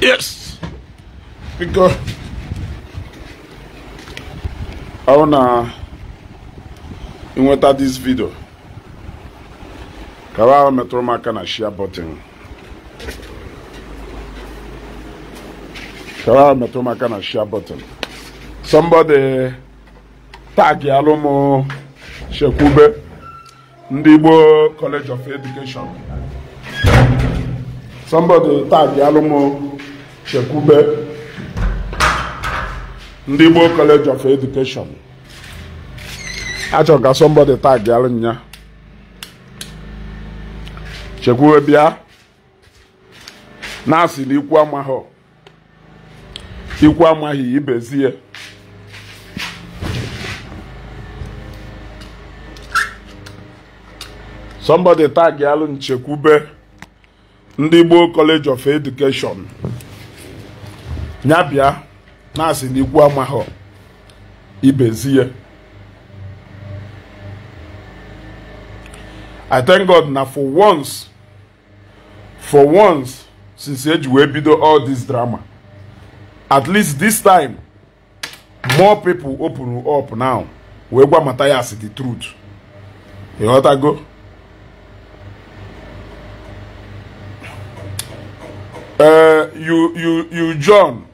Yes. Because I wanna invert this video. Kawa metro maka na share button. Kawa metro maka na share button. Somebody tag Yalomo Shekube Ndi Igbo College of Education. Somebody tag Yalomo Shekube Ndi Igbo College of Education. Achoka somebody tag Yalonya Shekube bia Nasi li ikwu amaho. Ikwu amahi ibezie. Somebody tag Yalun Shekube Ndi Igbo College of Education. Nyabia Nasi li ikwu amaho ibezie. I thank God now for once, since age we do all this drama. At least this time, more people open up now. We go Mathias the truth. You want to go? You John.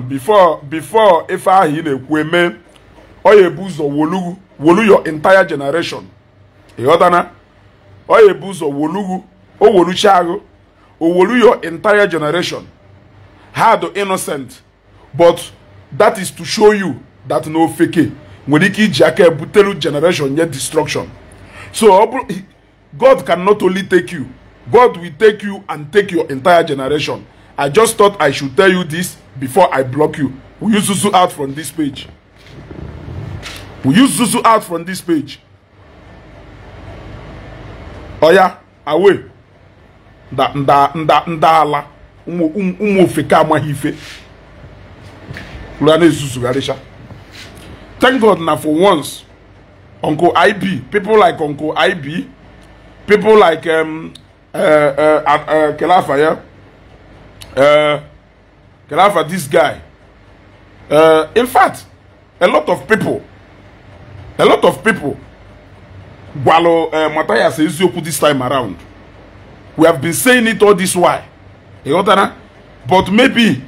Before if I hear the women, or you buzo wolu your entire generation. You understand? Oye buzo wolugu, o wolu chago, o wolu your entire generation. Hard or innocent, but that is to show you that no fake. Mwediki jake butelu generation yet destruction. So God can not only take you, God will take you and take your entire generation. I just thought I should tell you this before I block you. We use Zuzu out from this page. We use Zuzu out from this page. Oya, away. Ndala. Feka amahife. Ulane Zuzu garisha. Thank God now for once. Uncle IB, people like Uncle IB, people like Kelafa, yeah. Kelafa, this guy. In fact, a lot of people. While Mathias Ezeaku this time around, we have been saying it all this while. But maybe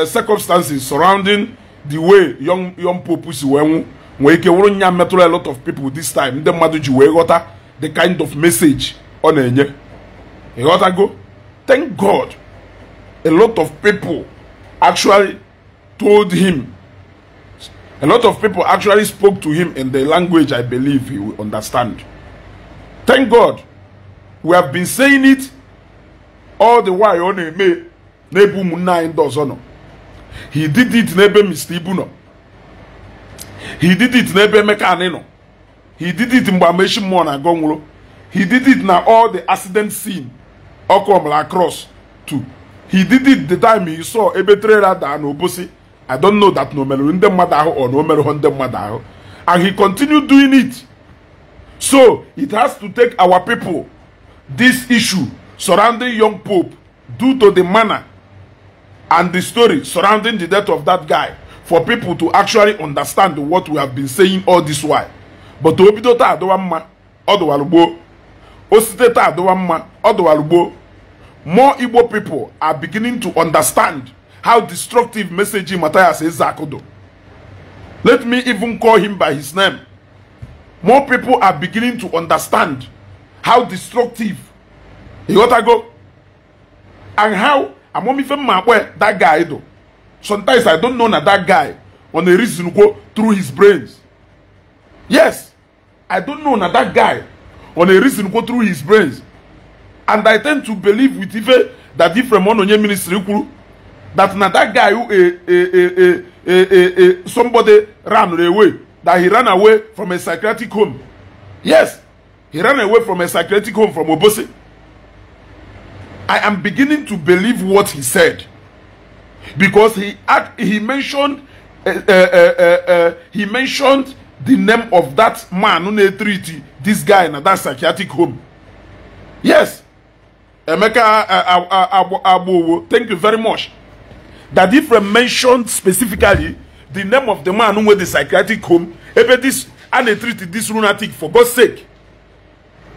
circumstances surrounding the way young people when a lot of people this time the kind of message on enye. Thank God, a lot of people actually told him. A lot of people actually spoke to him in the language I believe he will understand. Thank God. We have been saying it all the while on a me nebu muna in dozono. He did it nebe mistibuno. He did it nebe mekanino. He did it mbameshi mona gonglo. He did it na all the accident scene. Okom across too. He did it the time he saw ebe trailer da no bosi. I don't know that no melu in them madaho or no melu on them madaho. And he continued doing it. So it has to take our people this issue surrounding young Pope due to the manner and the story surrounding the death of that guy for people to actually understand what we have been saying all this while. But Obidota Adowamma, Odowalubo, Ositeta Adowamma, Odowalubo, more Igbo people are beginning to understand how destructive messaging Mathias Ezeaku. Let me even call him by his name. More people are beginning to understand how destructive he got to go. And how I'm only that guy though. Sometimes I don't know that guy on the reason go through his brains. Yes, I don't know that guy on a reason go through his brains. And I tend to believe with Ife that if from on ministry that not that guy who somebody ran away, that he ran away from a psychiatric home. Yes, he ran away from a psychiatric home from Obosi. I am beginning to believe what he said, because he mentioned the name of that man who treated this guy in that psychiatric home. Yes, Emeka Agwu, thank you very much. That different mentioned specifically the name of the man who went the psychiatric home, even this, and they treated this lunatic for God's sake.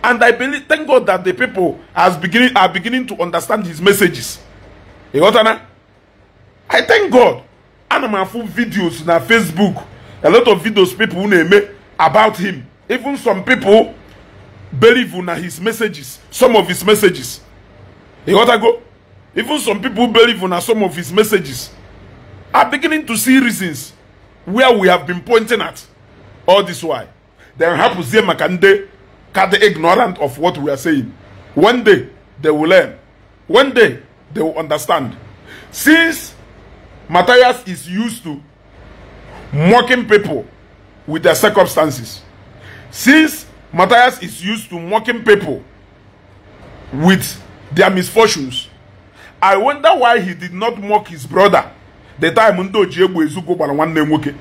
And I believe, thank God that the people are beginning to understand his messages. You got that? I thank God. And I'm full videos on Facebook. A lot of videos people who name about him. Even some people believe in his messages. Some of his messages. You got to go. Even some people believe in some of his messages. Are beginning to see reasons where we have been pointing at. All this why. Then happens here Makande cut the ignorant of what we are saying. One day they will learn. One day they will understand. Since Mathias is used to mocking people with their circumstances, since Mathias is used to mocking people with their misfortunes, I wonder why he did not mock his brother the time Ndi Igbo Ejiofor.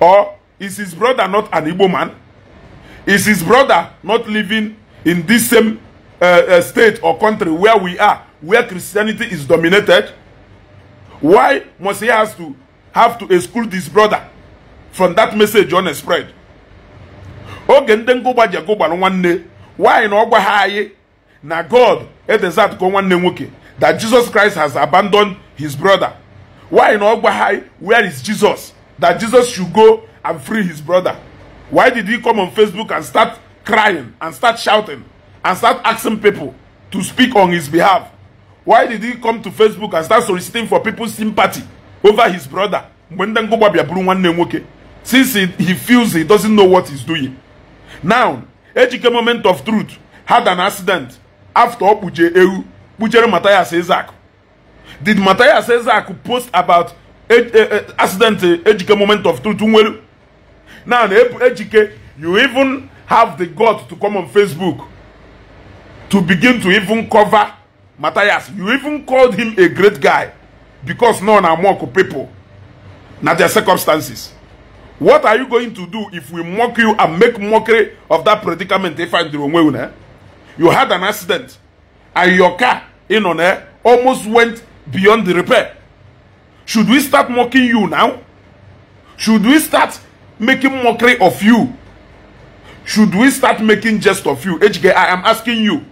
Or is his brother not an Igbo man? Is his brother not living in this same state or country where we are, where Christianity is dominated? Why must he have to exclude his brother from that message on a spread? Why no na God that Jesus Christ has abandoned his brother? Why no where is Jesus? That Jesus should go and free his brother. Why did he come on Facebook and start crying and start shouting and start asking people to speak on his behalf? Why did he come to Facebook and start soliciting for people's sympathy over his brother? Since he feels he doesn't know what he's doing. Now, Ejike Moment of Truth had an accident after Mathias Ezeaku. Did Mathias Ezeaku post about accident Ejike Moment of Truth? Now, Ejike, you even have the guts to come on Facebook to begin to even cover Mathias. You even called him a great guy because none are mock people, not their circumstances. What are you going to do if we mock you and make mockery of that predicament? You had an accident and your car in on air almost went beyond the repair. Should we start mocking you now? Should we start making mockery of you? Should we start making jest of you? HK, I am asking you,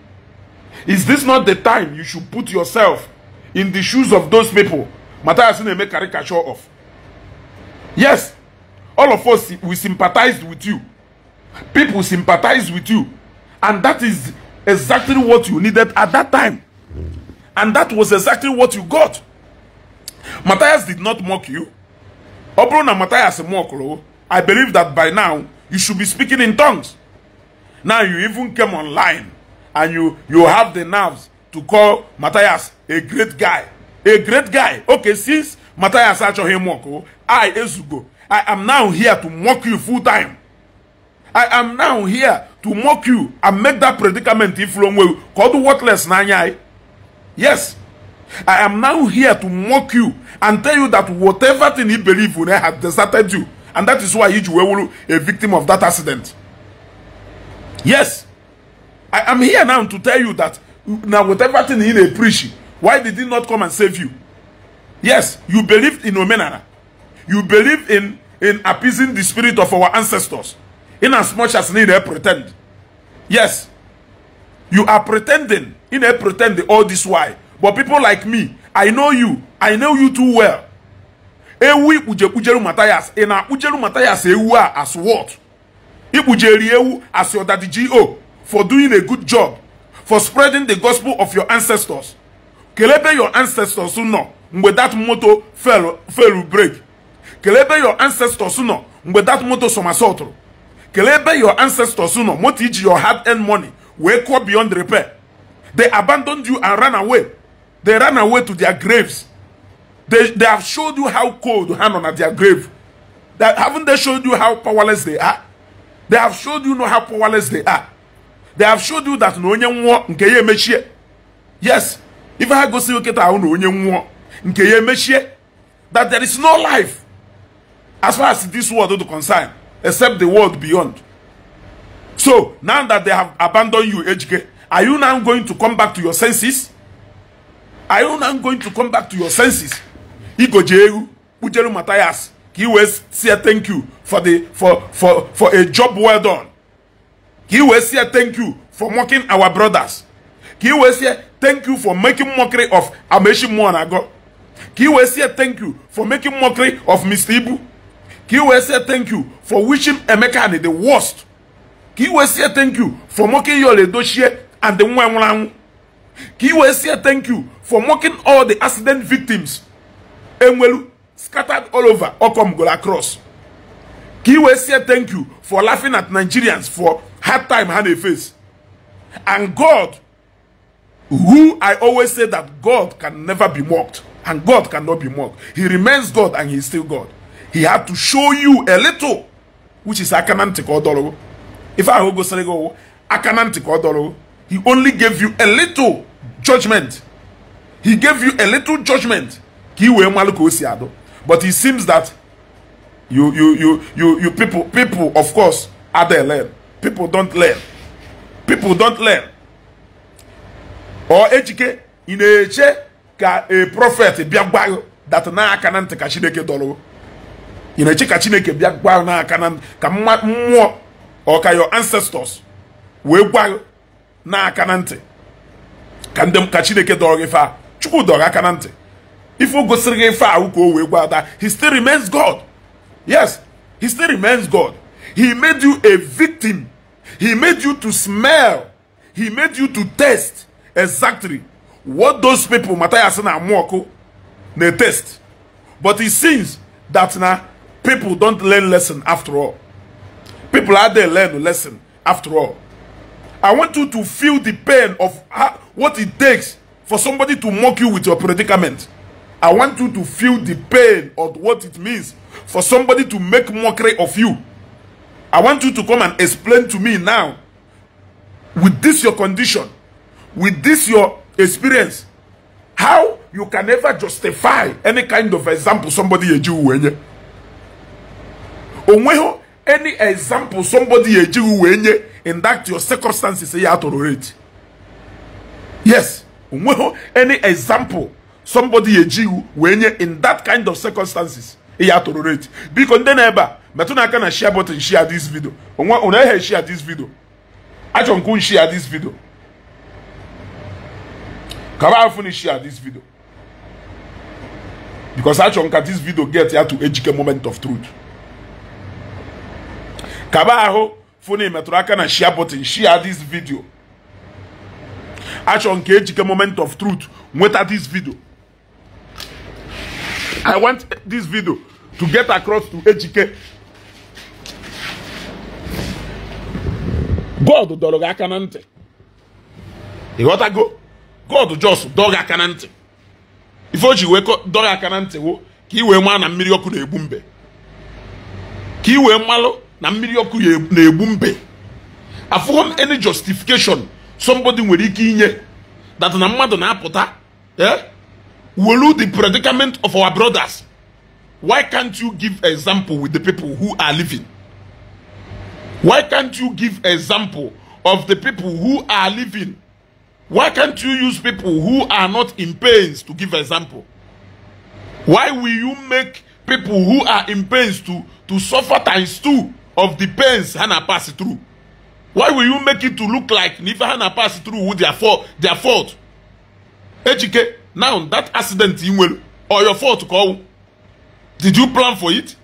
is this not the time you should put yourself in the shoes of those people Mathias make caricature of? Yes, all of us, we sympathized with you. People sympathize with you. And that is exactly what you needed at that time. And that was exactly what you got. Mathias did not mock you. Obrona Mathias mock. I believe that by now, you should be speaking in tongues. Now you even came online and you have the nerves to call Mathias a great guy. A great guy. Okay, since Mathias actually mock, I, Ezugo, I am now here to mock you full time. I am now here to mock you and make that predicament if long way called worthless nanyai. Yes. I am now here to mock you and tell you that whatever thing you believe in has deserted you. And that is why you were a victim of that accident. Yes. I am here now to tell you that now whatever thing he preach, why did he not come and save you? Yes, you believed in Omenala. You believe in appeasing the spirit of our ancestors. In as much as they pretend. Yes. You are pretending. In a pretend all this why. But people like me, I know you. I know you too well. Ewi ujeru Mathias. Ena ujeru Mathias ewa as what? Ibujeri ewu as your daddy GO. For doing a good job. For spreading the gospel of your ancestors. Kelebe your ancestors no. Mbe that motto fell break. Kelebe your ancestors no. Mbe that motto somasotro. Kelebe your ancestors no. Motiji your hard-earned money. Wake up beyond repair. They abandoned you and ran away. They ran away to their graves. They have showed you how cold to hand on at their grave. Haven't they showed you how powerless they are? They have showed you how powerless they are. They have showed you that no one nkeye mechie. Yes. If I go see oketa no one nkeye mechie, that there is no life as far as this world is concerned, except the world beyond. So now that they have abandoned you, HK, Are you now going to come back to your senses? Are you now going to come back to your senses? Igo Jehu, Ujeru Mathias, he will say thank you for a job well done. He will say thank you for mocking our brothers. He will say thank you for making mockery of Ameshi Mwanago. He will say thank you for making mockery of Mr. Igbo. He will say thank you for wishing Emeka the worst. He will say thank you for mocking Yole Doshie and the Mwamlang. He will say thank you for mocking all the accident victims. Enwelu scattered all over Okom Gola Cross. He will say thank you for laughing at Nigerians for hard time hand a face. And God, who I always say that God can never be mocked. And God cannot be mocked. He remains God and he is still God. He had to show you a little, which is akananti kodoro. If I go say go akananti kodoro, he only gave you a little judgment. He gave you a little judgment. But it seems that you people of course are there learn. People don't learn. People don't learn. Or educate in a ka a prophet biagbayo that na akananti ka Chineke dolo. In a chika Chineke biagbayo na akananti ka mmụọ or ka your ancestors we gbayo na akananti ka ndem ka Chineke dolo gefa chukwu dolo akananti. If you go sing far, he still remains God. Yes, he still remains God. He made you a victim. He made you to smell. He made you to taste exactly what those people, Mathias and Amwoko, they taste. But it seems that now people don't learn lesson after all. People out there learn a lesson after all. I want you to feel the pain of what it takes for somebody to mock you with your predicament. I want you to feel the pain of what it means for somebody to make mockery of you. I want you to come and explain to me now, with this your condition, with this your experience, how you can never justify any kind of example somebody a Jew wenye. Onweho any example somebody a Jew wenye in that your circumstances you have to tolerate. Yes, onweho any example somebody a Jew when you in that kind of circumstances he had to tolerate. Because then ever metuna can share button share this video. Una share this video. I don't share this video. Can I finish share this video? Because I don't this video get here to educate moment of truth. Kabaho phone metuna can share button share this video. I don't educate moment of truth with this video. I want this video to get across to educate. God dog akanante. You got to go. God just dog akanante. If you wake up dog akanante, ki we man na mmiri oku na ebumbe. Ki we malo na mmiri oku na ebumbe. After any justification somebody nwere ike inye that na mmadu na apụta, will the predicament of our brothers. Why can't you give example with the people who are living? Why can't you give example of the people who are living? Why can't you use people who are not in pains to give example? Why will you make people who are in pains to suffer times 2 of the pains Hannah pass through? Why will you make it to look like if Hannah pass through with their fault? Ejike, now that accident you will or your fault call. Did you plan for it?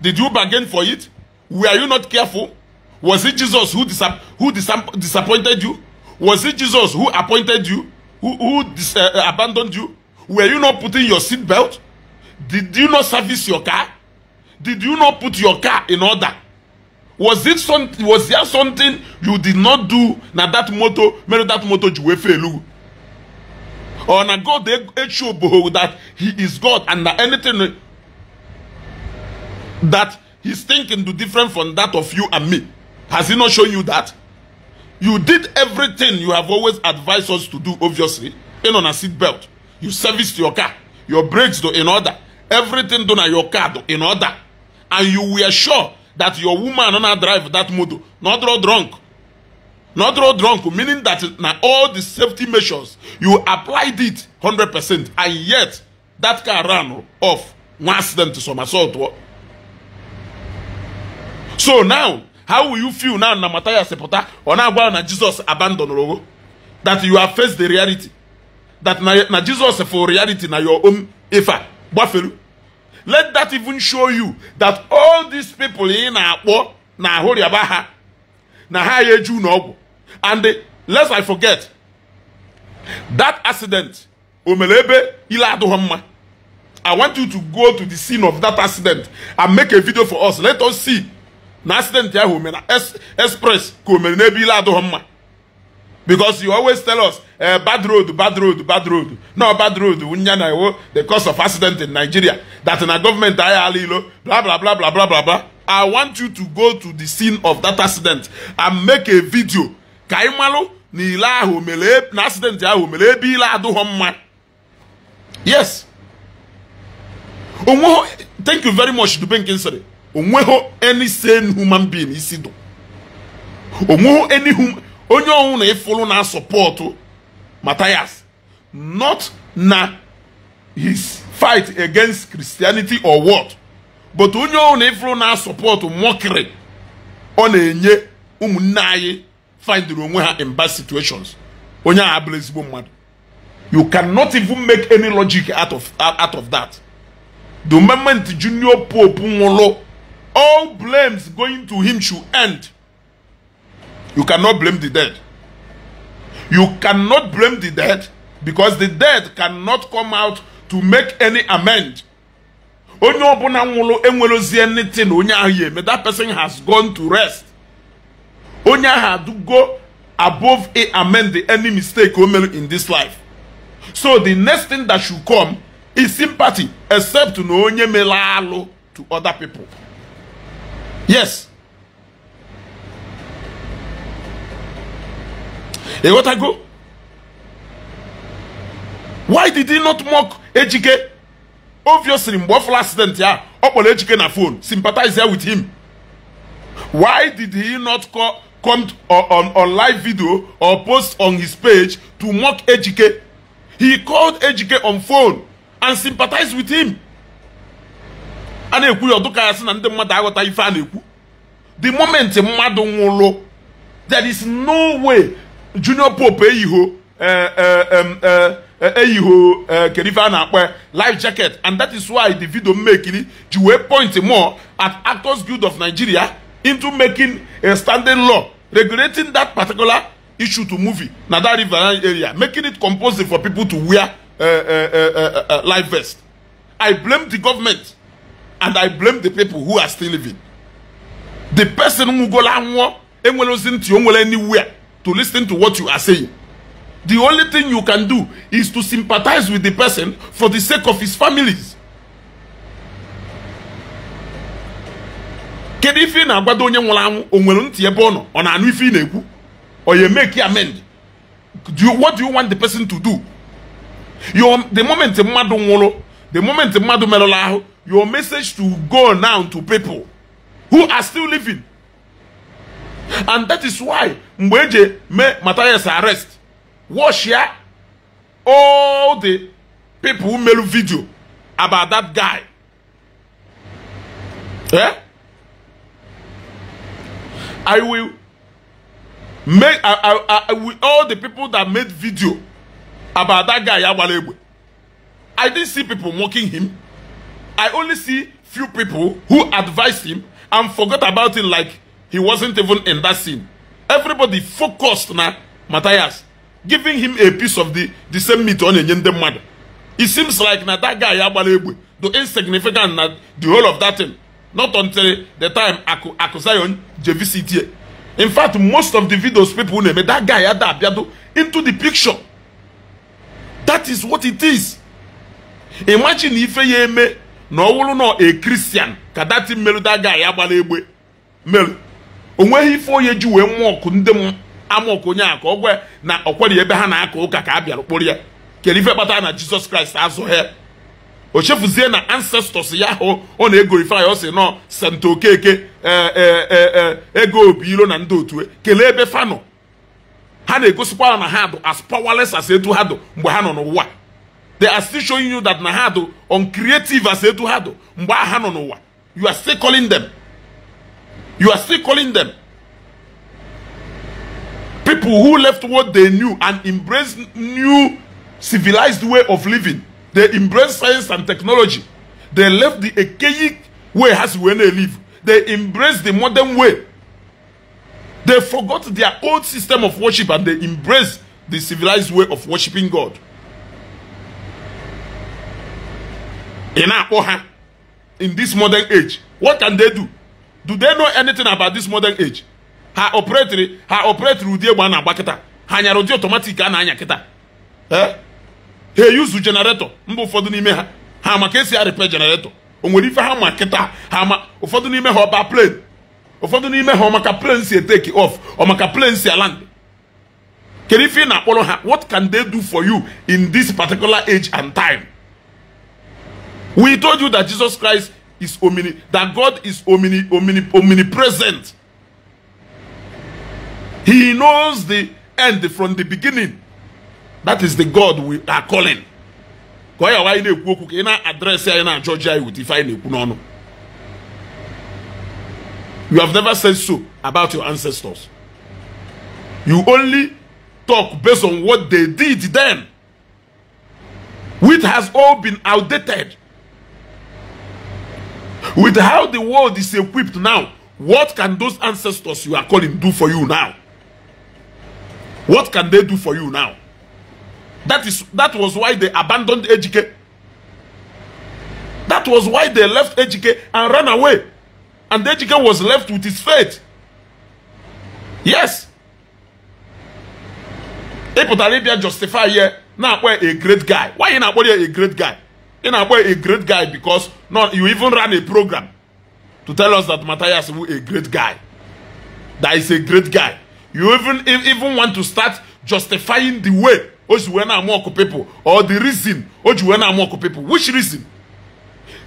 Did you bargain for it? Were you not careful? Was it Jesus who disappointed you? Was it Jesus who appointed you? Who abandoned you? Were you not putting your seat belt? Did you not service your car? Did you not put your car in order? Was there something you did not do na that motor you fail? Or na God they show that he is God and that anything that his thinking do different from that of you and me. Has he not shown you that? You did everything you have always advised us to do, obviously. In on a seat belt. You serviced your car. Your brakes do in order. Everything done at your car do in order. And you were sure that your woman not drive that motor. Not drunk. Not drunk, meaning that now all the safety measures, you applied it 100%, and yet that car ran off. One accident to some assault. So now, how will you feel now, na Mathias Ezeaku or now na Jesus abandoned rogo? That you have faced the reality. That na Jesus for reality na your own ifa. Buffalo. Let that even show you that all these people in Akpo na Horiabaha na Hayeju no. And lest I forget, that accident, Omelebe Iladuhamma. I want you to go to the scene of that accident and make a video for us. Let us see. Na accident ya Homena Express Komelebe Iladuhamma. Because you always tell us, bad road, bad road, bad road. No, bad road. The cause of accident in Nigeria. That in a government, blah, blah, blah, blah, blah, blah, blah. I want you to go to the scene of that accident and make a video. Kaimalo, Nilahu, Mele, accident, Mele, Bila, Duhomma. Yes. Thank you very much to Ben Kinsere. Any sane human being is it. Any human. Onye own na follow na support Mathias, not na his fight against Christianity or what, but onye own na follow na support mockery on enye umunnaye find the onwe ha in bad situations. Onye ablezibo mmadụ. You cannot even make any logic out of that. The moment Junior Pope Nwolo, all blames going to him should end. You cannot blame the dead. You cannot blame the dead because the dead cannot come out to make any amend. That person has gone to rest. Onya had to go above a amend the any mistake in this life. So the next thing that should come is sympathy, except to know melalo to other people. Yes. Hey, what I go? Why did he not mock Ejike? Obviously, in Buffalo accident, yeah, up on Ejike na phone, sympathize here with him. Why did he not come on live video or post on his page to mock Ejike? He called Ejike on phone and sympathized with him. The moment there is no way Junior Pope life jacket, and that is why the video making you will point more at Actors Guild of Nigeria into making a standing law regulating that particular issue to movie now that river area, making it compulsory for people to wear life vest. I blame the government and I blame the people who are still living. The person who go anywhere to listen to what you are saying. The only thing you can do is to sympathize with the person for the sake of his families. Or you make it amend. What do you want the person to do? The moment your message to go now to people who are still living. And that is why Mweje made Mathias arrest. Watch here all the people who made a video about that guy. Yeah? I will make all the people that made video about that guy. I didn't see people mocking him. I only see few people who advised him and forgot about it like he wasn't even in that scene. Everybody focused on Mathias, giving him a piece of the same meat on the mother. It seems like that guy the insignificant the whole of that thing. Not until the time Akusayon JVCT. In fact, most of the videos people name that guy had into the picture. That is what it is. Imagine if no a Christian kadati melu that guy yabalebwe melu onwe hi fo ye ju we moku ndem amoko nya ka ogwe na okwere ebe ha na aka uka ka abia okporo ya kelife kpata na Jesus Christ azo he o chefuzie na ancestors ya ho o na glorify o se no santo keke ego obiro na ndo otue kele ebe fano ha na-egosikwa na ha do as powerless as etu ha do mgbe ha nọ n'ụwa. They are still showing you that na ha do uncreative as etu ha do mgbe ha nọ n'ụwa. You are still calling them. You are still calling them people who left what they knew and embraced new civilized way of living. They embraced science and technology. They left the archaic way as when they live. They embraced the modern way. They forgot their old system of worship and they embraced the civilized way of worshiping God. In this modern age, what can they do? Do they know anything about this modern age? Ha operate with the one abaketa. Ha nyarodi automatic ana anya kita. He use generator. Mbo ụfọdụ n'ime ha. Ha maka esi repair generator. O nwere ife ha maketa. Ha ma ụfọdụ n'ime ha ọba plane. Ụfọdụ n'ime ha maka plane si take off. O maka plane si land. Kedu ife na akpọrọ ha? What can they do for you in this particular age and time? We told you that Jesus Christ is that God is omnipresent. He knows the end from the beginning. That is the God we are calling. You have never said so about your ancestors. You only talk based on what they did then, which has all been outdated. With how the world is equipped now, what can those ancestors you are calling do for you now? What can they do for you now? That was why they abandoned Ejike. That was why they left Ejike and ran away. And Ejike was left with his fate. Yes. People justify here. Now a great guy. Why you not a great guy? You know a great guy because you even ran a program to tell us that Mathias is a great guy. That is a great guy. You even want to start justifying the way Ojuwena Amoko people or the reason Ojuwena Amoko people. Which reason?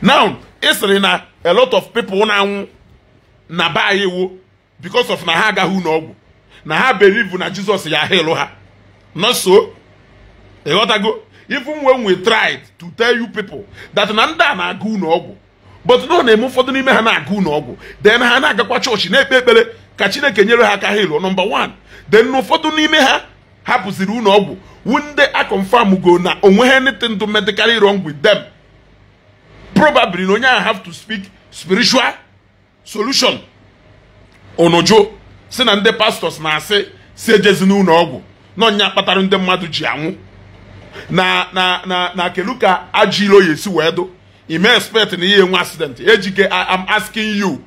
Now, Israel, a lot of people now nabayewo because of nahaga who know. Naha believe na Jesus ya heloha. Not so. Even when we tried to tell you people that nanda na agu no, but no name for the name na agu no, then hana gakwa church na ekpekpere ka Chineke nyere ha ka helo number 1. Then no for the name ha hapụsiri no ọgwụ. When they are confirmed go na onwe anything to medically wrong with them. Probably no nya have to speak spiritual solution. Onojo si na ndị pastors na ase si ejezinu no ọgwụ. No nya kpatara ndị mmadụ ji anwụ. Na keluka ajilo yesi wedo. You may expect in a accident. Ejike, I am asking you,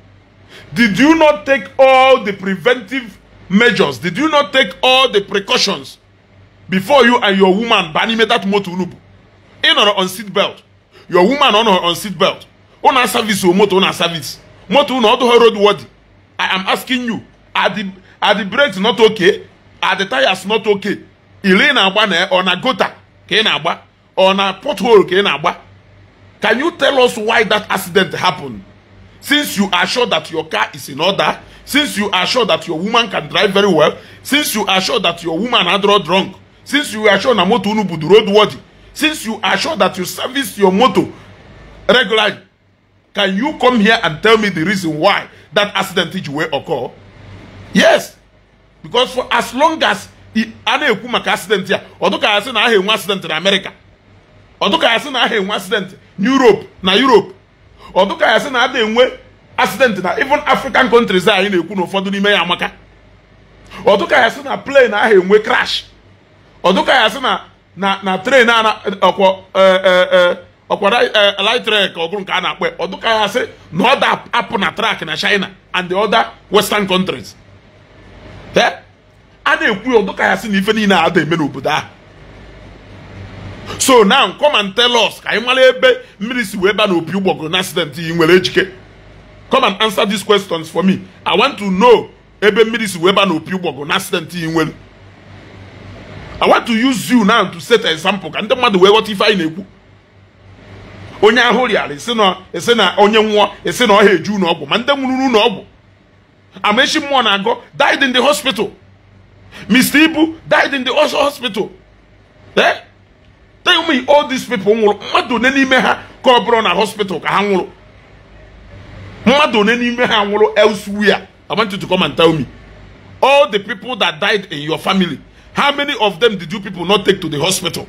did you not take all the preventive measures? Did you not take all the precautions before you and your woman banime that motor unubu? In or on seat belt. Your woman on seat belt. On a service or motor on a service. Motor not road worthy. I am asking you, are the brakes not okay? Are the tires not okay? Ilena Bane on a gota. On a pothole, can you tell us why that accident happened? Since you are sure that your car is in order, since you are sure that your woman can drive very well, since you are sure that your woman had road drunk, since you are sure na motor unubu the road worthy, since you are sure that you service your motor regularly, can you come here and tell me the reason why that accident will occur? Yes, because for as long as ana-ekwu maka accident ya ọdụka ya sị na aha enwe accident na America, ọdụka ya sị na aha enwe accident Europe ọdụka ya sị na ada enwe accident na even African countries anyị na-ekwu na ụfọdụ n'ime ya amaka, ọdụka ya sị na plane aha enwe crash, ọdụka ya sị na train ọkwara light rail ka ọ bụrụ nke a na-akpọ, ọdụka ya sị na ọ da apụ na track na China and the other Western countries. So now come and tell us come and answer these questions for me. I want to know I want to use you now to set an example. And the matter what if I know Onya Holiari, Sena Onya Mwa, Sena Heju no, Mandamunu no. Ameshi Monago died in the hospital. Mr. Igbo died in the hospital. Eh? Tell me all these people mmadụ n'ime ha ka ọ bụrụ na hospital ka ha nwụrụ. Mmadụ n'ime ha nwụrụ elsewhere. I want you to come and tell me. All the people that died in your family, how many of them did you people not take to the hospital?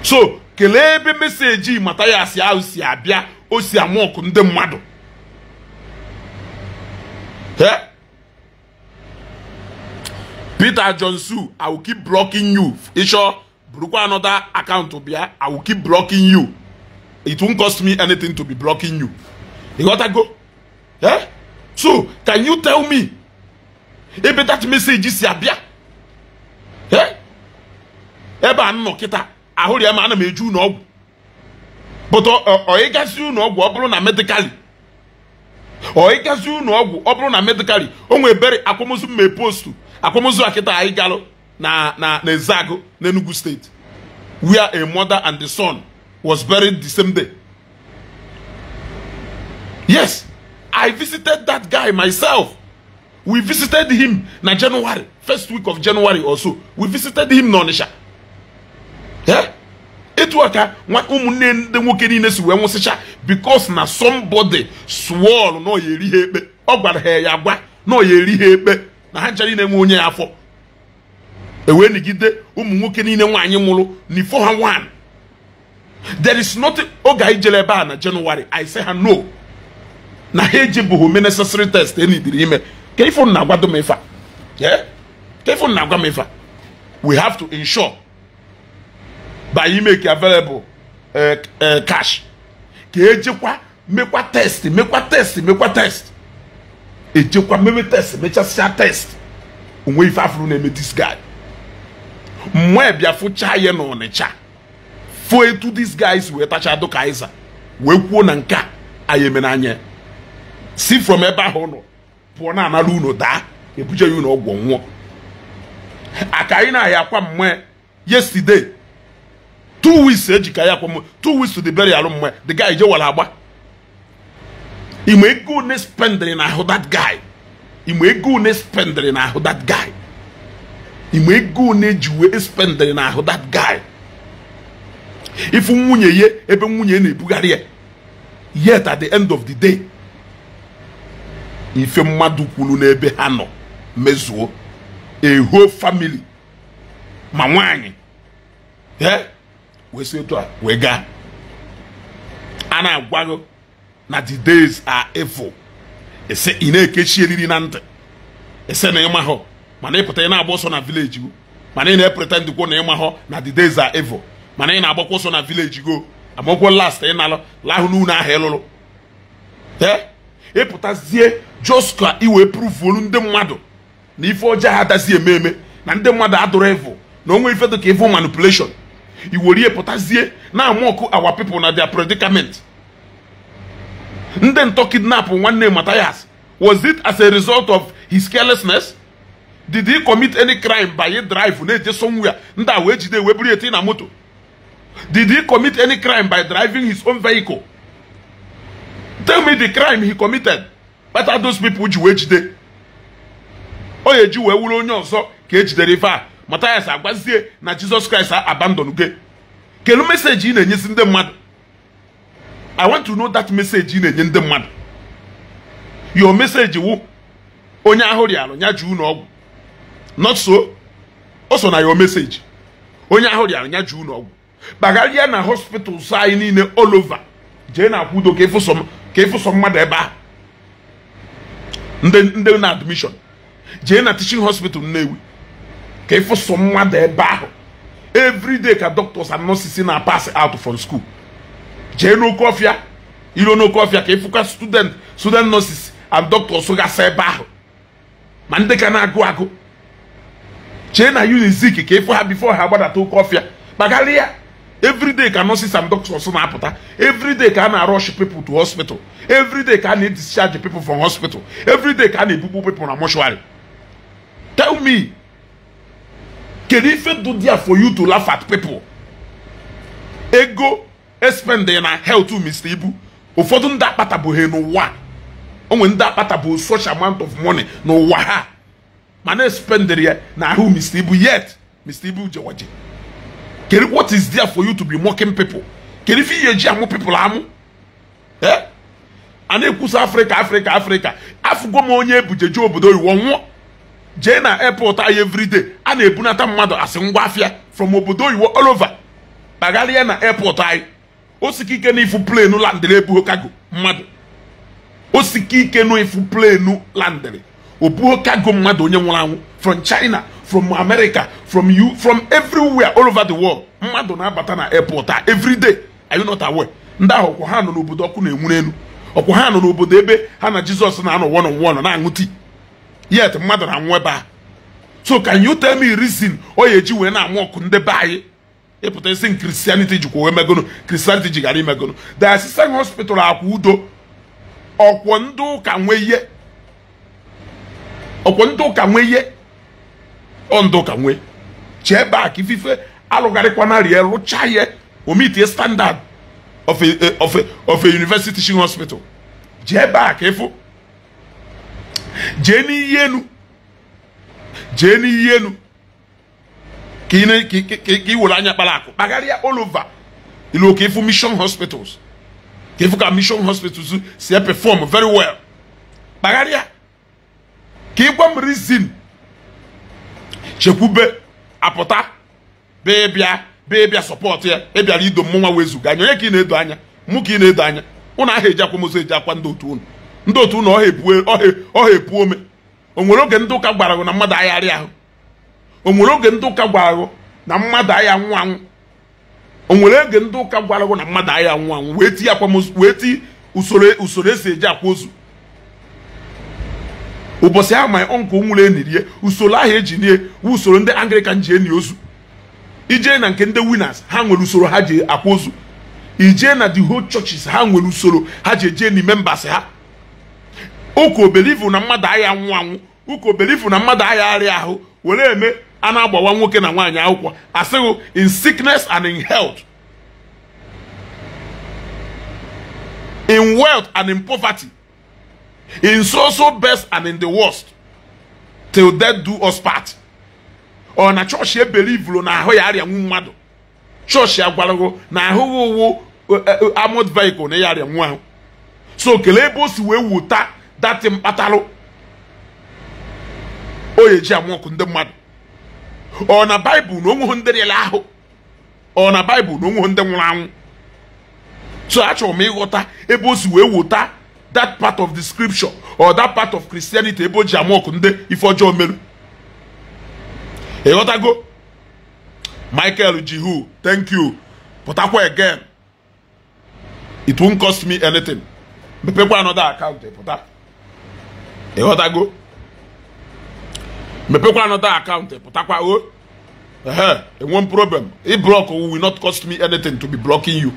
So, kelebe message Mathias ya si abia o si amoku ndị mmadụ. Eh? Peter Johnson, I will keep blocking you. Isho, Brukwa another account to be, I will keep blocking you. It won't cost me anything to be blocking you. You gotta go. Eh? So, can you tell me? Ebe that message is abia. Eh? Ebe anno kita. Ahuri ama ana meju no. But oigasi no ogwu oburu na medically. Oigasi no ogwu oburu na medically. Onwe bere akwomozu me post. Akwomozu akita ayi galo na Ezeagu na Enugu State. Where a mother and the son was buried the same day. Yes, I visited that guy myself. We visited him in January, first week of January also. We visited him in Onisha. Yeah? It was because na somebody swore no yeri hebe. Ogwara he yagwa no yeri hebe. Na hanjari na nwe afọ. Ewe nigide umu nwoke niile nwanyi mulu ni 401. There is nothing oga ijeleba na January. I say her no. Na heje buhu necessary test any dirime. Kefon na gwado mefa. Yeah? Kefon na gwado mefa. We have to ensure by you make available cash. Kejekwa mekwa test. Ejekwa meme test, mecha test. Unwe ifa afro na this guy. Mwe bia fu cha ye no necha. Fo etu these guys we tacha do kaisa. We kwuo na nka ayeme na anye. See from ebe ahụ no. Puo na analu no da. Ebuje you no ogwo nwo. Akai na ya kwa mwe yesterday. 2 weeks ejika ya kwa 2 weeks to the burial mwe. The guy je wala agba. Ime go ne spending na that guy. Ime go ne spending na that guy. Ime go ne juwe spending na that guy. If nwunye ye ebe nwunye na ebugari ye. Yet at the end of the day, ife mmadu kwulu na ebe ha no mezuo a whole family ma nwanyi. Eh? We say to we ga. Ana agwago na the days are evil. Ese ine kechi eliri na nte. Ese na ịma ho. Mana ịpụta na agboso na village go. Mana ị na pretend go na ịma ho na the days are evil. Mana ị na agbakwoso na village go. Amokwo last ị na lahu nu na helolo. Eh? Ịpụtazie just ka iwe proof olu ndị mmadụ na ife ọja ha dazie ememe na ndị mmadụ adụrụ evil na onwe ife dị ka evil manipulation. Iwori ịpụtazie na amoku our people na their predicament. Ndị ntọ kidnap nwanne Mathias. Was it as a result of his carelessness? Did he commit any crime by a drive na-eje somewhere ndị a wee jide wee buru eti na moto? Did he commit any crime by driving his own vehicle? Tell me the crime he committed. But are those people ji wee jide? Oye ji wee wuru onye ọzọ ka ejidere ife a. Mathias agwazie na Jesus Christ abandon gị. Kelu message ị na-enyesi ndị mmadụ? I want to know that message ị na-enye ndị mmadụ. Your message wu onye ahụ rịalụ nya ju n'ọgwụ. Not so. Also na your message. Onye ahụ rịalụ nya ju n'ọgwụ. Bagalia na hospitals anyị niile all over. Jee na akwudo ka efu mmadụ ebe a. Ndị na admission. Jee na teaching hospital Nnewi. Ka efu mmadụ ebe ahụ. Every day ka doctors and nurses na pass out from school. Jee no coffee. Iro no coffee ka efu ka student nurses and doctors ga sa ebe ahụ. Ma ndị ka na-agụ. Jee na Unizik ka efu ha before ha gbadata coffee. Bagalia. Every day can nurses and doctors na apụta. Every day can rush people to hospital. Every day can discharge people from hospital. Every day can ebubu people na mortuary. Tell me, can if it do there for you to laugh at people? Ego spend na health to Mr. Ibu. Ụfọdụ ndị akpata bụ he n'ụwa. Onwe ndị akpata bụ such amount of money n'ụwa ha. mana spend there na who Mr. Igbo yet Mr. Igbo Iwaji. What is there for you to be mocking people? Can if you amu people amu? Eh? Ane kusa Africa. Afugo mo onye bujeje obodo iwo nwo. Je na airport ay every day. Ana ebunata mmadu asingwa afia from obodo iwo all over. Bagalia na airport ay. Osikike na ifu plane landele ebuho cargo mmadu. Osikike no ifu plane landele. Obuho cargo mmadu onye nwuru anwu from China, from America, from everywhere all over the world. Mmadu na abata na airport every day. Are you not aware? Nda ho ha no n'obodo oku na enwuru enu. Okwo ha no n'obodo ebe ha na Jesus na no one on one na anwuti. Yet mmadu na anwu ebe a. So can you tell me reason oyeji we na anwu oku nde bayi? Epụta isi Christianity jikwa we megono, Christianity jigara imegono. The assistant hospital akwudo okwo ndu ka nweye. Okwo ndu ka nweye. Ondo ka nwe. Che back ifife alụgarịkwa na rie rụcha ye o meet a standard of a university teaching hospital. Je back ifo. Jeni yenu. Ki wala anya balako. Bagaria all over. Ilu ke ifu mission hospitals. Ke ifu ka mission hospitals si perform very well. Bagaria. Ki gwam reason. Chekube apota bebia support ya ebia lido mwa wezu ganyo ye ki na edo anya mu ki na edo anya una ha eji akwamozo eji akwa ndị otu unu ọ epu ome onwere oge ndị ụka gwara na mmadụ ayarị ahụ onwere oge ndị ụka gwara na mmadụ aya nwa anwụ onwere oge ndị ụka gwara na mmadụ aya nwa anwụ wee ti akwamozo wee ti usoro esi eji akwa ozu ụbọchị ahụ my uncle nwere enirie usoro ahụ eji nie usoro ndị Anglican ji eni ozu ije na nke ndị winners ha nwere usoro ha ji akwa ozu ije na the whole churches ha nwere usoro ha ji eje ni members ha uko believe na mmadụ aya nwa anwụ uko believe na mmadụ aya arị ahụ were eme a na-agbawa nwoke na nwaanyị akwụkwọ asịghị in sickness and in health, in wealth and in poverty, in so best and in the worst, till death do us part. Or na church ye believe lo na ahụ ya arịa nwu mmadụ church ya gwarago na ahụ armored vehicle na ya arịa nwu ahụ. So kele ebe o si wee wuta that mkpatalụ oye ji amụọkụ ndị mmadụ. Ọ na Bible na onwe ndị rịala ahụ, ọ na Bible na onwe ndị nwụrụ anwụ. So achọrọ m ịghọta ebe o si wee wuta that part of the scripture or that part of Christianity ebe o ji amụọkụ ndị ife ọjọọ merụ. Go Michael Jihu, thank you. But again, it won't cost me anything. Me pay another account. Go. Me pay another account. One problem. A block will not cost me anything to be blocking you.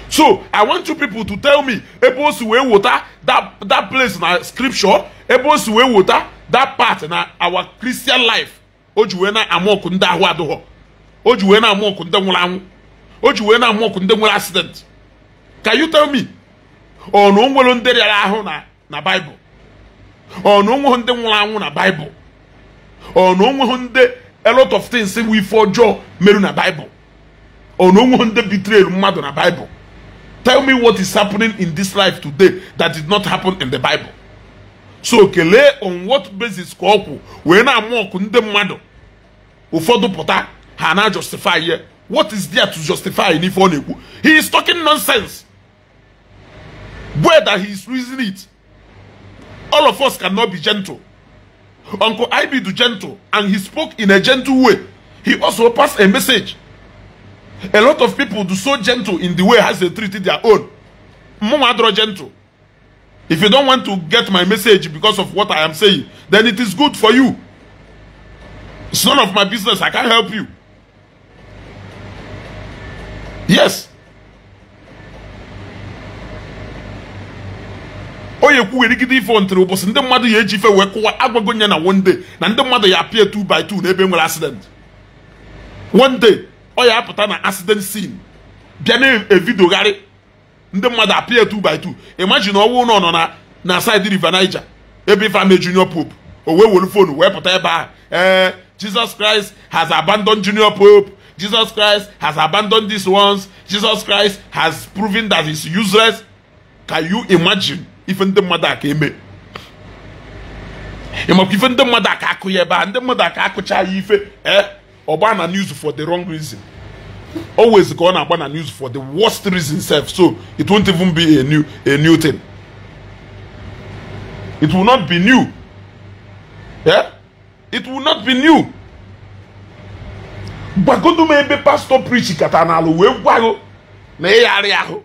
So I want you people to tell me, that place in scripture, that part in our Christian life. Ojuwena amoku nda ahụ adụghọ. Ojuwena amoku nda nwụrụ anwụ. Ojuwena amoku nda nwere accident. Can you tell me? Ọ na onwere ndị rịara ahụ na Bible. Ọ na onwe ndị nwụrụ anwụ na Bible. Ọ na onwe ndị a lot of things we for ọjọọ merụ na Bible. Ọ na onwe ndị betrayal mmadụ na Bible. Tell me what is happening in this life today that did not happen in the Bible. So kele on what basis ka ọkwụ wee na-amụọkụ ndị mmadụ ụfọdụ pụta ha na justify here. What is there to justify n'ife ọ na-ekwu? He is talking nonsense. Where that he is reasoning it. All of us cannot be gentle. Uncle Ibi do gentle and he spoke in a gentle way. He also passed a message. A lot of people do so gentle in the way as they treated their own. Mmadụ gentle. If you don't want to get my message because of what I am saying, then it is good for you. It's none of my business. I can't help you. Yes. Oye kwuwere gide ife ntiri ụbọchị ndị mmadụ ya eji ife wee kụwa agwago nya na one day na ndị mmadụ ya appear 2 by 2 n'ebe nwere accident. One day ọ ya apụta na accident scene bịa na-evidogharị ndị mmadụ appear 2 by 2. Imagine ọwụ nọ na side River Niger ebe ife ame Junior Pope owe wolu phone we put ebe Jesus Christ has abandoned Junior Pope. Jesus Christ has abandoned these ones. Jesus Christ has proven that he's useless. Can you imagine even the mother came? Even the mother kakuyeba and the mother kakucha ife Obana news for the wrong reason. Always go on Obana news for the worst reason self. So it won't even be a new thing. It will not be new. Yeah? It will not be new. But go to maybe pastor preach katana we gwago na yari aho.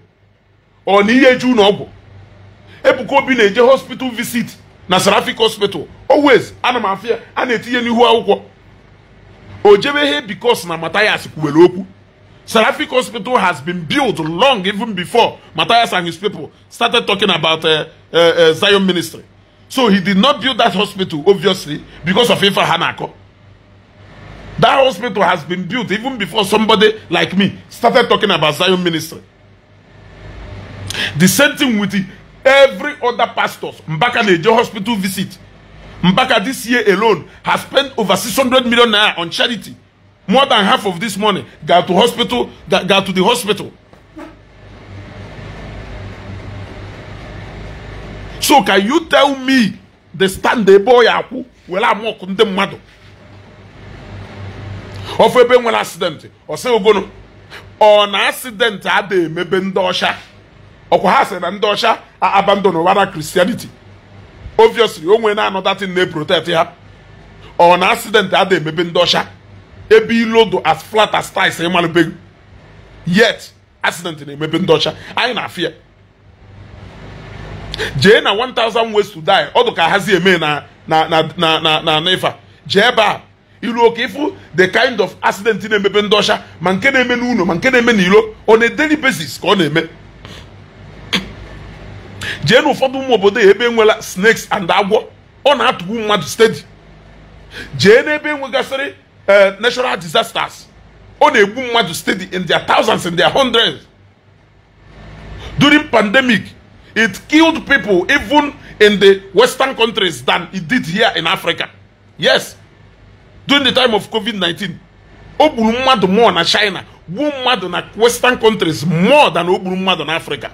Or ni yeju no. Ebuko bi na je hospital visit na Seraphic Hospital. Always ana mafia ana etinye n'ihu akwụkwọ. Ojebe here because na Mathias kwuwere okwu. Seraphic Hospital has been built long even before Mathias and his people started talking about Zion ministry. So he did not build that hospital obviously because of Ifa Hanako. That hospital has been built even before somebody like me started talking about Zion ministry. The same thing with every other pastors. Mbaka Nejo hospital visit. Mbaka this year alone has spent over 600 million naira on charity. More than half of this money got to the hospital. So can you tell me the stand the boy aku well I'm more condemned mado? Of a ben accident or say ogono on accident ade mebe ndosha. Okwahase na ndosha abandon wara Christianity. Obviously, when another thing they protect here. On accident ade mebe ndosha. Ebi lodo as flat as ties big. Yet accident in mebe ndosha. I na fear. Jena 1,000 ways to die. Odoka hazi eme na nefa. Jeba. Ilu okefu the kind of accident in mebe ndosha. Mankene eme nuno, mankene eme nilo on a daily basis. Kone eme. Jeno fodu mobode ebe nwela snakes and agwo on have to go mad steady. Jene ebe nwegasiri natural disasters on a boom mad steady in their thousands and their hundreds. During pandemic, it killed people even in the Western countries than it did here in Africa. Yes. During the time of COVID-19, oburu mad more na China, boom mad na Western countries more than oburu mad in Africa.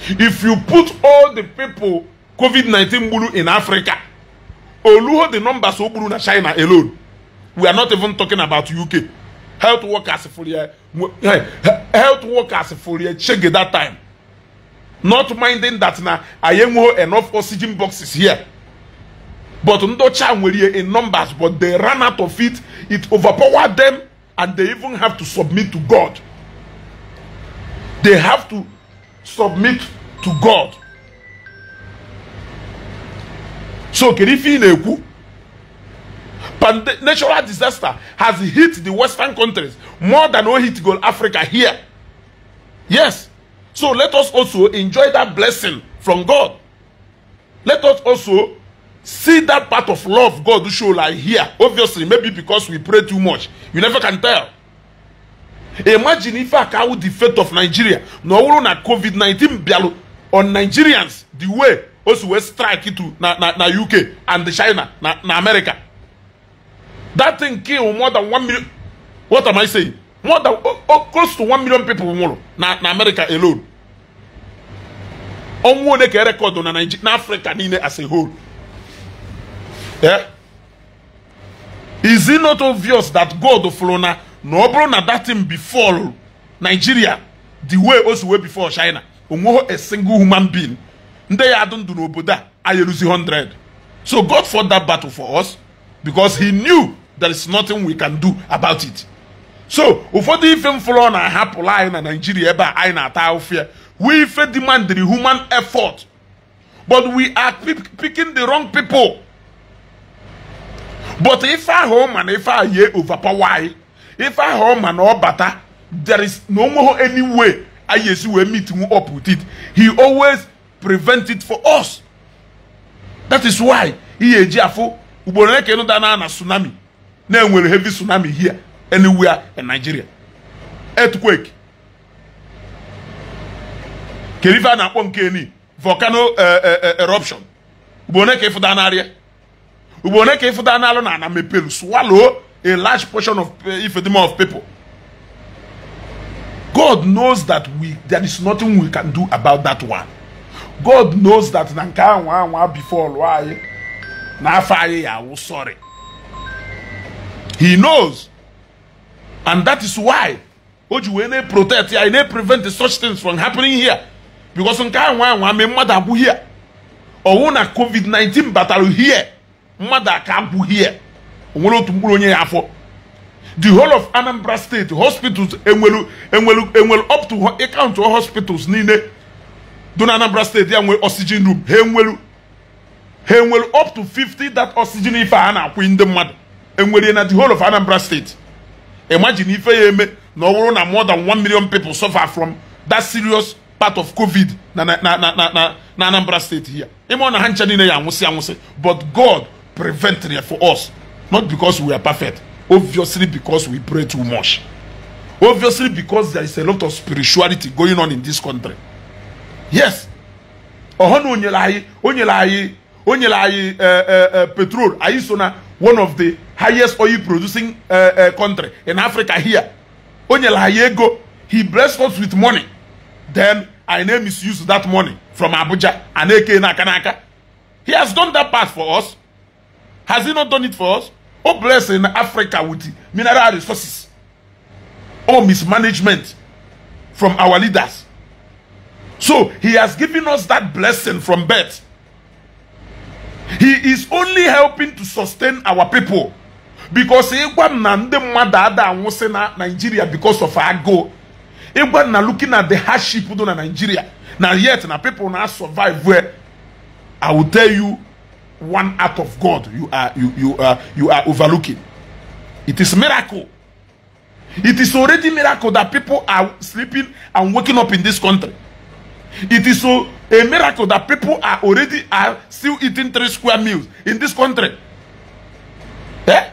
If you put all the people COVID-19 bulu in Africa, oluho the numbers of bulu na China alone, we are not even talking about UK. Health workers for check that time. Not minding that na ayengo enough oxygen boxes here. But Ndocha were in numbers, but they ran out of it. It overpowered them, and they even have to submit to God. They have to submit to God. So Kerifi Neku, natural disaster has hit the Western countries more than what hit Gold Africa here. Yes. So let us also enjoy that blessing from God. Let us also see that part of love God show like here. Obviously, maybe because we pray too much. You never can tell. Imagine if I count the fate of Nigeria. No na COVID-19 bialo on Nigerians the way also we strike it to na UK and the China na America. That thing killed more than 1 million. What am I saying? More than close to 1 million people more na America alone. On one record on Africa as a whole. Yeah. Is it not obvious that God follow na no bro na that thing before Nigeria the way also way before China? A single human being. They don't do no Buddha. I lose 100. So God fought that battle for us because He knew there is nothing we can do about it. So, if we even follow na happen line in Nigeria, we demand the human effort, but we are picking the wrong people. But if I home and if I ye overpower, if I home and all better, there is no more any way I yes we meet up with it. He always prevent it for us. That is why he ejafo uboneke no dana na tsunami. Na enwere heavy tsunami here anywhere in Nigeria. Earthquake. Keriva na akpọ nke ni volcano eruption. Uboneke fu dana area. Ubone ke ifuta na alo na mepelu swallow a large portion of of people. God knows that there is nothing we can do about that one. God knows that before why sorry. He knows. And that is why Oju protect here, prevent such things from happening here. Because here. Or when a COVID-19 battle here, mother can't here. The whole of Anambra State hospitals and up to account to hospitals nine do Anambra State there oxygen room up to 50 that oxygen if I in the mud and the whole of Anambra State. Imagine if no more than 1 million people suffer from that serious part of COVID na Anambra State here. But God prevented it for us, not because we are perfect. Obviously because we pray too much. Obviously because there is a lot of spirituality going on in this country. Yes. Petrol. Aisona, one of the highest oil producing country in Africa here. He blessed us with money. Then I misuse that money from Abuja and AK Nakanaka. He has done that part for us. Has he not done it for us? Oh, bless in Africa with mineral resources. Or mismanagement from our leaders. So he has given us that blessing from birth. He is only helping to sustain our people. Because Nigeria because of our goal. Looking at the hardship in Nigeria. Now yet people now survive where I will tell you one act of God you are overlooking. It is miracle. It is already miracle that people are sleeping and waking up in this country. It is so a miracle that people are still eating 3 square meals in this country. Eh?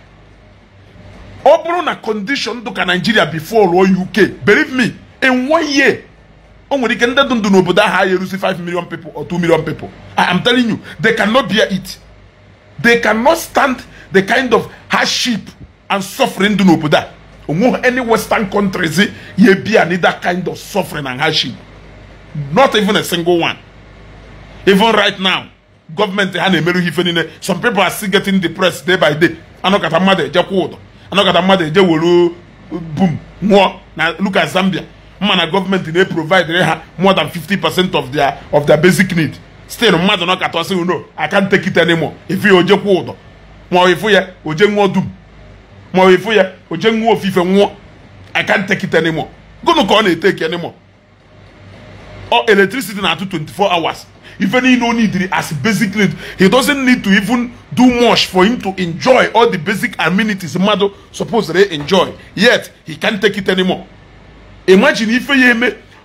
Open a condition to Nigeria before or UK. Believe me, in 1 year, only can don't do no but that high 5 million people or 2 million people. I am telling you, they cannot bear it. They cannot stand the kind of hardship and suffering do no but that. Any Western countries ye be that kind of suffering and hardship. Not even a single one. Even right now, government some people are still getting depressed day by day. I know that mother boom more now look at Zambia. Man, government they provide more than 50% of their basic need. Still, mother no cat say no, I can't take it anymore. If you oje kuodo, more if you oje dum, more if you oje fife more, I can't take it anymore. Go no call it take anymore. Or electricity na 24 hours. Even he no need it as basic need. He doesn't need to even do much for him to enjoy all the basic amenities mother supposed to enjoy. Yet he can't take it anymore. Imagine if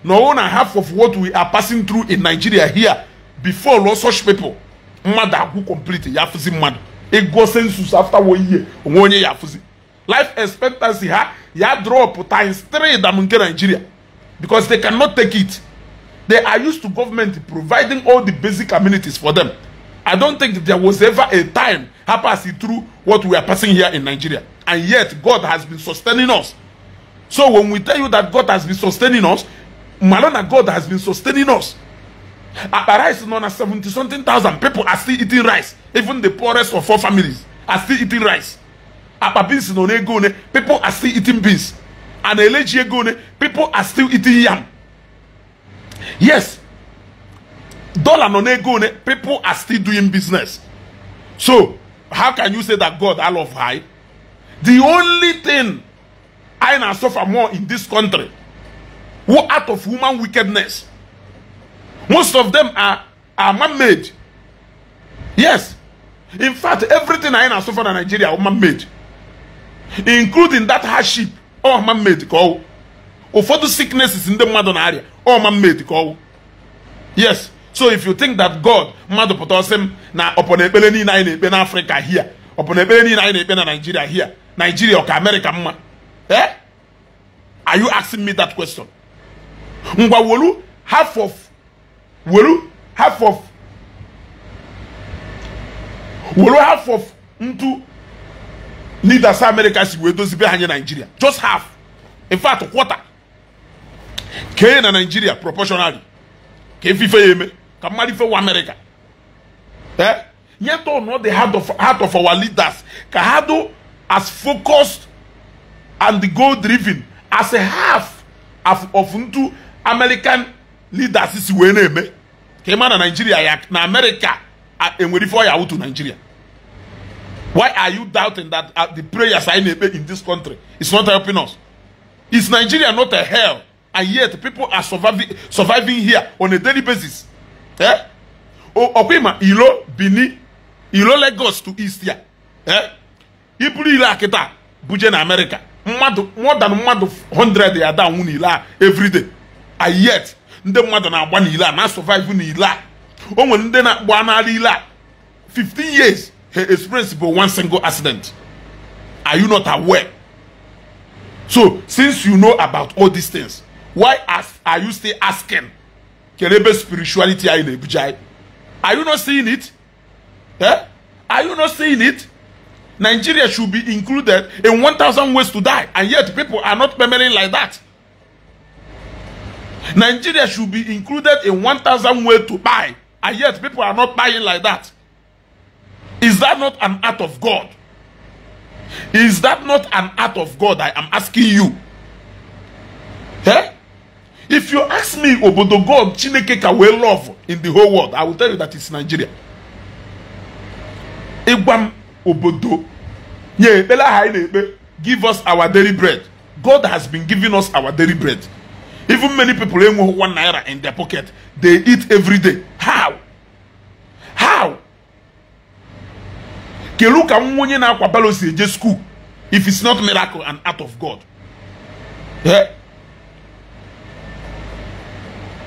no one half of what we are passing through in Nigeria here before all such people. Mother who complete yafuzi mad. It goes census after 1 year. Yafuzi. Life expectancy ya drop times 3 than in Nigeria. Because they cannot take it. They are used to government providing all the basic amenities for them. I don't think that there was ever a time passing through what we are passing here in Nigeria. And yet God has been sustaining us. So when we tell you that God has been sustaining us, Malona God has been sustaining us. Rice is known as 70-something thousand people are still eating rice. Even the poorest of 4 families are still eating rice. Beans people are still eating beans. And people are still eating yam. Yes. Dollar no people are still doing business. So how can you say that God all of high? The only thing I now suffer more in this country who out of human wickedness. Most of them are man-made. Yes. In fact, everything I now suffer in Nigeria are man-made. Including that hardship. All man-made. Or for the sicknesses in the modern area. All man-made. Yes. So if you think that God, mother put us na upon a belly in Africa here, upon a belly in Nigeria here, Nigeria or America, eh? Are you asking me that question? Mwawolu, half of into leaders America si we dozi be hanye Nigeria. Just half. In fact, quarter. Ke na Nigeria proportionally. Ke fife yeme. Ka mari fe wa America. Yet not the heart of our leaders. Ka hado as focused and the goal driven as a half of into American leaders is we neme. Ke na Nigeria ya na America enwere for ya to Nigeria. Why are you doubting that the prayers I make in this country is not helping us? Is Nigeria not a hell? And yet people are surviving here on a daily basis. Okima, Ilo, Bini, Ilo Lagos to East here. People ila kita, Buja in America. More than 100 they are down ila every day. And yet, the mother na one ila, na surviving ila. When they na wana ila, 15 years. He experienced one single accident. Are you not aware? So, since you know about all these things, why are you still asking? Kelebe spirituality are you not seeing it? Are you not seeing it? Nigeria should be included in 1,000 ways to die, and yet people are not murmuring like that. Nigeria should be included in 1,000 ways to buy, and yet people are not buying like that. Is that not an act of God? Is that not an act of God? I am asking you. If you ask me about the God Chineke ka we love in the whole world, I will tell you that it's Nigeria. Obodo. Give us our daily bread. God has been giving us our daily bread. Even many people who 1 naira in their pocket, they eat every day. How? How? Keluka mwenye na kwa balosi eje school if it's not miracle and act of God.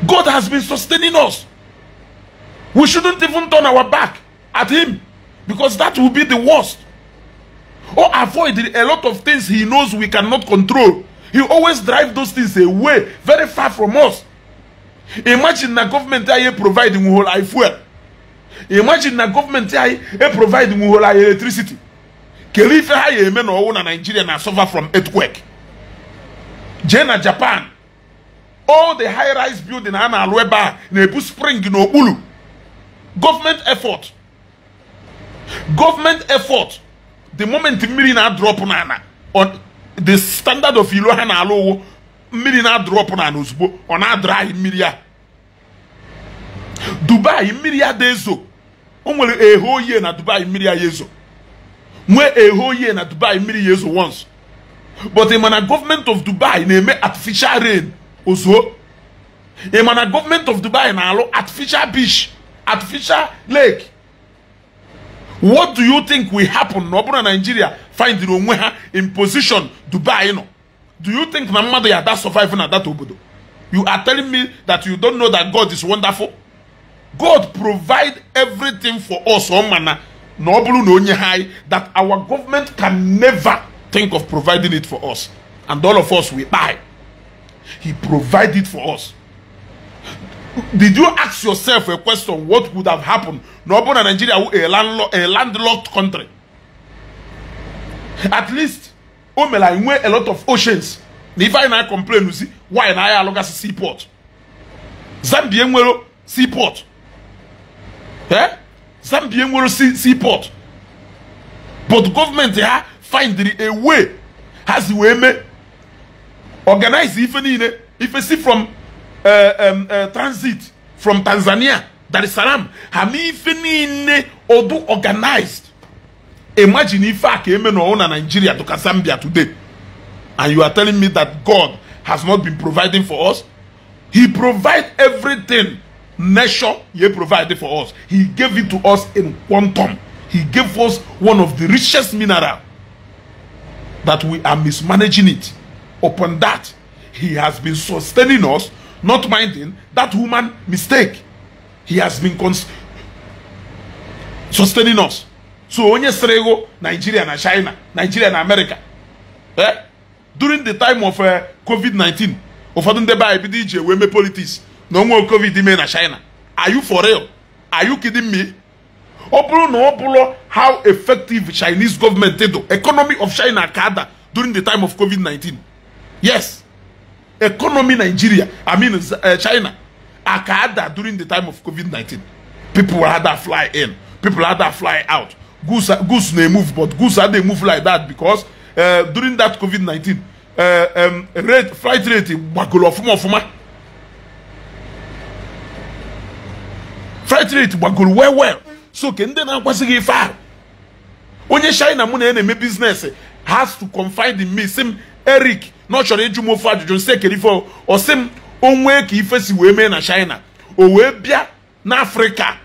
God has been sustaining us. We shouldn't even turn our back at him, because that will be the worst. Or avoid a lot of things he knows we cannot control. He always drives those things away, very far from us. Imagine the government are providing whole life fuel. Imagine the government providing electricity. Kelife haye men or na Nigeria na suffer from earthquake. Jena Japan. All the high-rise building na alweba na spring no ulu. Government effort. Government effort. The moment mmiri na drop na on the standard of ilo ha na alo mmiri na drop na ozugbo on na dry mmiri ya. Dubai mmiri ya dezo. Onwere a whole year na Dubai mmiri ya yezo. Mwe a whole year na Dubai mmiri yezo once. But the government of Dubai na artificial rain ozo. The government of Dubai na alo artificial beach, artificial lake. What do you think will happen? Nobuna Nigeria find the in position Dubai, Do you think na mother ya that surviving at that obodo? You are telling me that you don't know that God is wonderful? God provide everything for us, that our government can never think of providing it for us. And all of us will buy. He provided for us. Did you ask yourself a question? What would have happened? Nobody in Nigeria, a landlocked country. At least, Omenala Igbo a lot of oceans. If I complain, you see, why I look at seaport? Zambia seaport. Zambia seaport. But government here find a way. Has the way organize even if you see from transit from Tanzania, Dar es Salaam, Odu organized. Imagine if I came in Nigeria to Zambia today, and you are telling me that God has not been providing for us. He provides everything nature He provided for us. He gave it to us in quantum. He gave us one of the richest mineral that we are mismanaging it. Upon that, He has been sustaining us, not minding that human mistake. He has been sustaining us. So onye serego Nigeria and China, Nigeria and America. During the time of COVID-19, we made politics. No more COVID in China. Are you for real? Are you kidding me? Opulo no opulo how effective Chinese government did. Economy of China kada during the time of COVID-19. Yes. Economy Nigeria, China, akada during the time of COVID-19. People had to fly in. People had to fly out. Goose they move, but goose had they move like that because during that COVID-19, flight rate flight rate well. So kende na kwasigi far. Onye China mu na eme business has to confide in me. Sim Eric, not sure eju mo fa ajuju se kerifo o sim onwe ka ifesi we me na China. O we bia na Africa.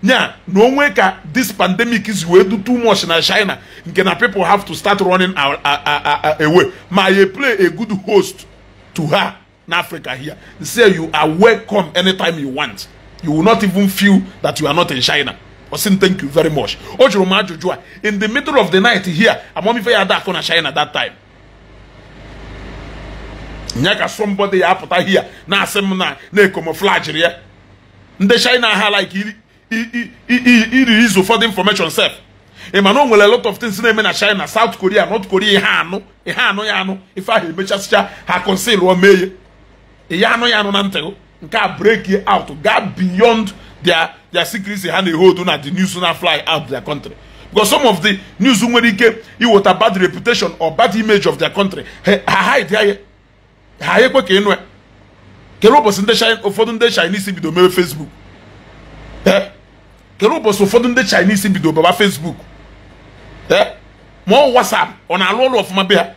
Nya no onwe ka this pandemic is we do too much na China. Nke na people have to start running away. My play a good host to her in Africa here. Say you are welcome anytime you want. You will not even feel that you are not in China. Osin, thank you very much. In the middle of the night here, I'm on China that time. Nyaka somebody up here, na semina, ne camouflage here. The China ha like it is for the information self. Emmanuel will a lot of things in China, South Korea, North Korea, Hano, if I hear ha conceal or may Yano Nantego. Can break it out, get beyond their secrecy and they hold on at the news and fly out their country. Because some of the news when it was a bad reputation or bad image of their country. Hide here. Hide kwa kenwe. Kerobo sinde shine ofodun de Chinese bido me Facebook. Kerobo so ofodun de Chinese bido baba Facebook. More WhatsApp on a roll of mabia.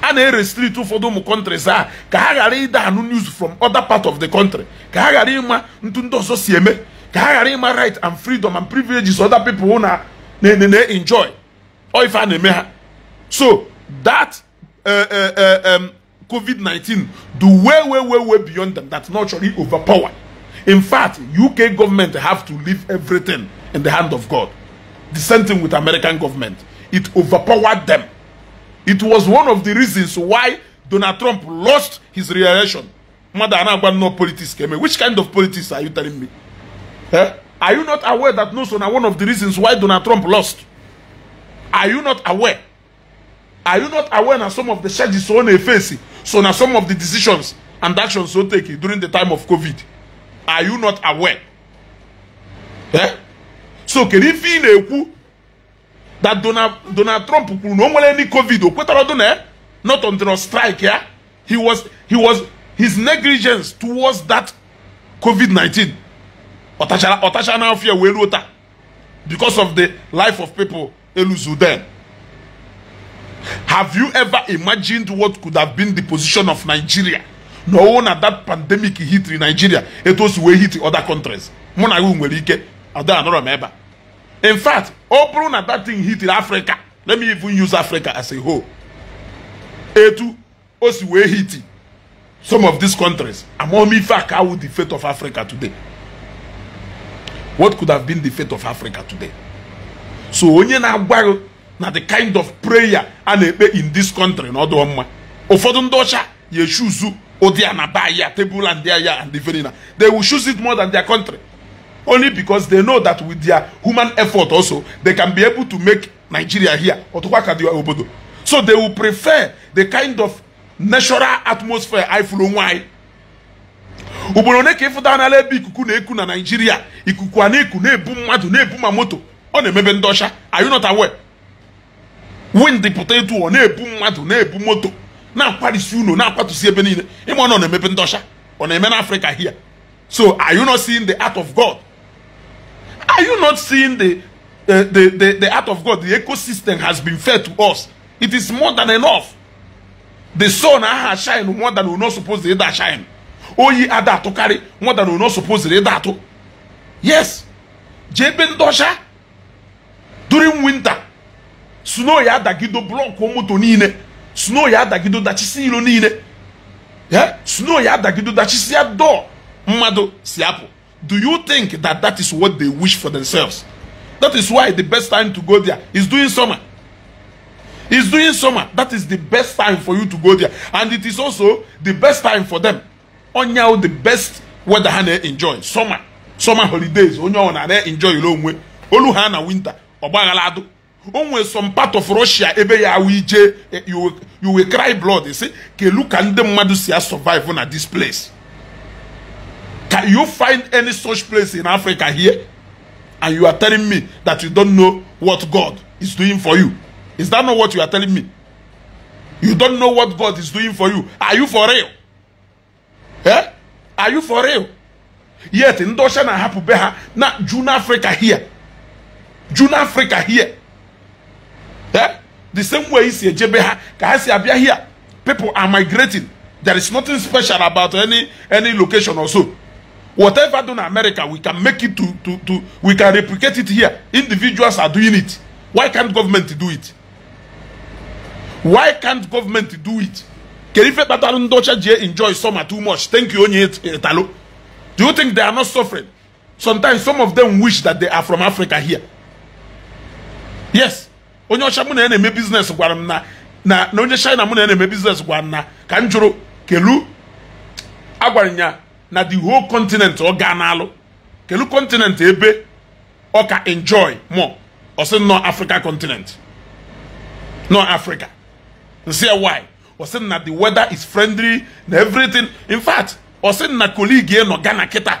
And a restrict for them countries are Kahari news from other part of the country. Kaharima Ntundo Sosieme, Kaharima right and freedom and privileges other people wanna enjoy. Or if I name so that COVID-19 do way beyond them. That's not really overpowered. In fact, UK government have to leave everything in the hand of God. The same thing with American government. It overpowered them. It was one of the reasons why Donald Trump lost his re-election. No politics came. Which kind of politics are you telling me? Are you not aware that no, so now one of the reasons why Donald Trump lost? Are you not aware? Are you not aware that some of the charges on a face? So now some of the decisions and actions so taken during the time of COVID. Are you not aware? So can you feel that Donald Trump no more any COVID not under a strike, yeah? His negligence towards that COVID-19 because of the life of people then. Have you ever imagined what could have been the position of Nigeria? No one at that pandemic hit in Nigeria, it was way hit other countries. In fact, open at that thing hit in Africa. Let me even use Africa as a whole. A2 also way hit some of these countries. Among me, how would the fate of Africa today? What could have been the fate of Africa today? So onye na the kind of prayer and in this country, no do mma. Ofodun dosha ye choose odia na ba ya table and there and the verina. They will choose it more than their country. Only because they know that with their human effort also, they can be able to make Nigeria here. So they will prefer the kind of natural atmosphere I follow why. Uboneke fuda na lebi ikuku na eku na Nigeria, ikuku aneku na ebu mmadu na ebu mamoto. On emebe ndosha. Are you not aware? Wind the potato on ebu mmadu na ebu moto. Na kwalisi uno na kwatusi ebe niile. Imo on emebe ndosha. On emena Africa here. So are you not seeing the art of God? Are you not seeing the art of God? The ecosystem has been fed to us. It is more than enough. The sun has shine more than we're not supposed to shine. Oyi ada to carry more than we're not supposed to to. Yes. Jeben dosha during winter. Snow ya dagido block moto niile. Snow ya dagido dachisi ilo niile. Yeah? Snow ya dagido dachisi ado. Mmado siapo. Do you think that that is what they wish for themselves? That is why the best time to go there is during summer. It's during summer. That is the best time for you to go there. And it is also the best time for them. Onyaw the best weather they enjoy. Summer holidays. Onyaw na they enjoy your own way. olu ha na winter ogbagalado onwe some part of Russia ebe ya ije you will cry blood say kelu ka ndị mmadụ si survive na this place. Can you find any such place in Africa here? And you are telling me that you don't know what God is doing for you. Is that not what you are telling me? You don't know what God is doing for you. Are you for real? Eh? Are you for real? Yet in Dosha na hapu beha na June Africa here. June Africa here. Eh? The same way is here. Here. People are migrating. There is nothing special about any location or so. Whatever done in America, we can make it we can replicate it here. Individuals are doing it. Why can't government do it? Why can't government do it? Can you enjoy summer too much? Thank you, Talo. Do you think they are not suffering? Sometimes some of them wish that they are from Africa here. Yes. Onyo shamune ene me business gwaram na onye China mune ene me business gwaram na kanjuro kelu agwarinya na the whole continent o ganalo kelu continent ebe o ka enjoy more or say no Africa continent. No Africa. You see why? Or say na the weather is friendly and everything. In fact, or say na colleague no Ghana kita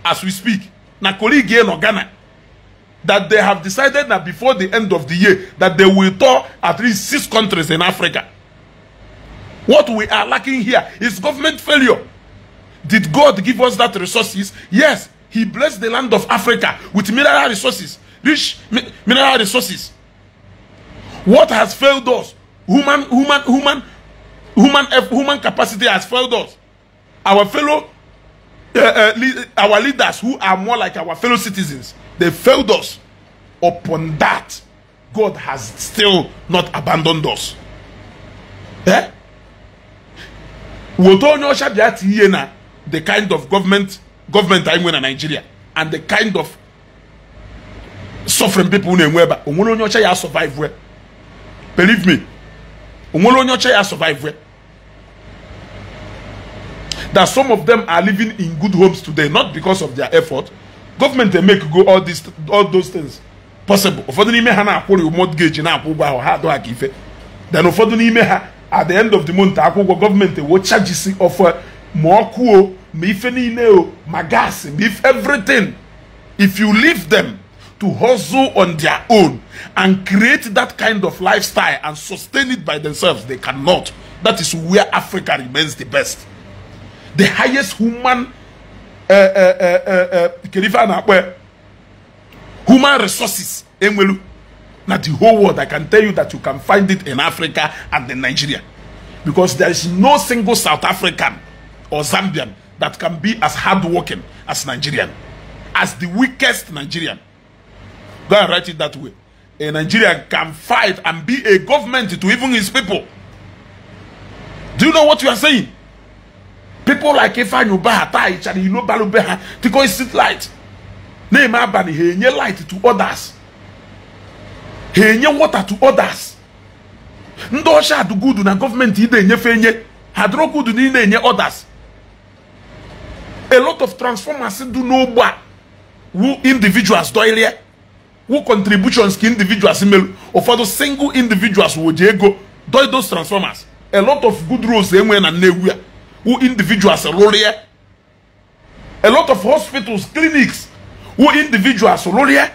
as we speak. Na colleague no Ghana that they have decided that before the end of the year that they will tour at least 6 countries in Africa. What we are lacking here is government failure. Did God give us that resources? Yes, He blessed the land of Africa with mineral resources, rich mineral resources. What has failed us? Human capacity has failed us. Our fellow, our leaders who are more like our fellow citizens, they failed us. Upon that, God has still not abandoned us. Eh? The kind of government I'm in Nigeria and the kind of suffering people in survive well. Believe me, survive well. That some of them are living in good homes today, not because of their effort. Government they make go all those things possible. Mortgage then at the end of the month, government will charge you of more cool, gas, everything. If you leave them to hustle on their own and create that kind of lifestyle and sustain it by themselves, they cannot. That is where Africa remains the best. The highest human resources not the whole world. I can tell you that you can find it in Africa and in Nigeria, because there is no single South African or Zambian that can be as hardworking as Nigerian, as the weakest Nigerian. Go and write it that way. A Nigerian can fight and be a government to even his people. Do you know what you are saying? People like Ifeanyi Ubaha, Tai, you know Balubeha, because it's light. Name Abani, he nye light to others. He nye water to others. Ndosha do good na government ide nye fenye. Hadro good ni nye others. A lot of transformers do no ba. Who individuals do ile? Who contributions ki individuals email or for those single individuals who go do those transformers. A lot of good roads enwe na newia. Who individuals are here. A lot of hospitals, clinics, who individuals are here.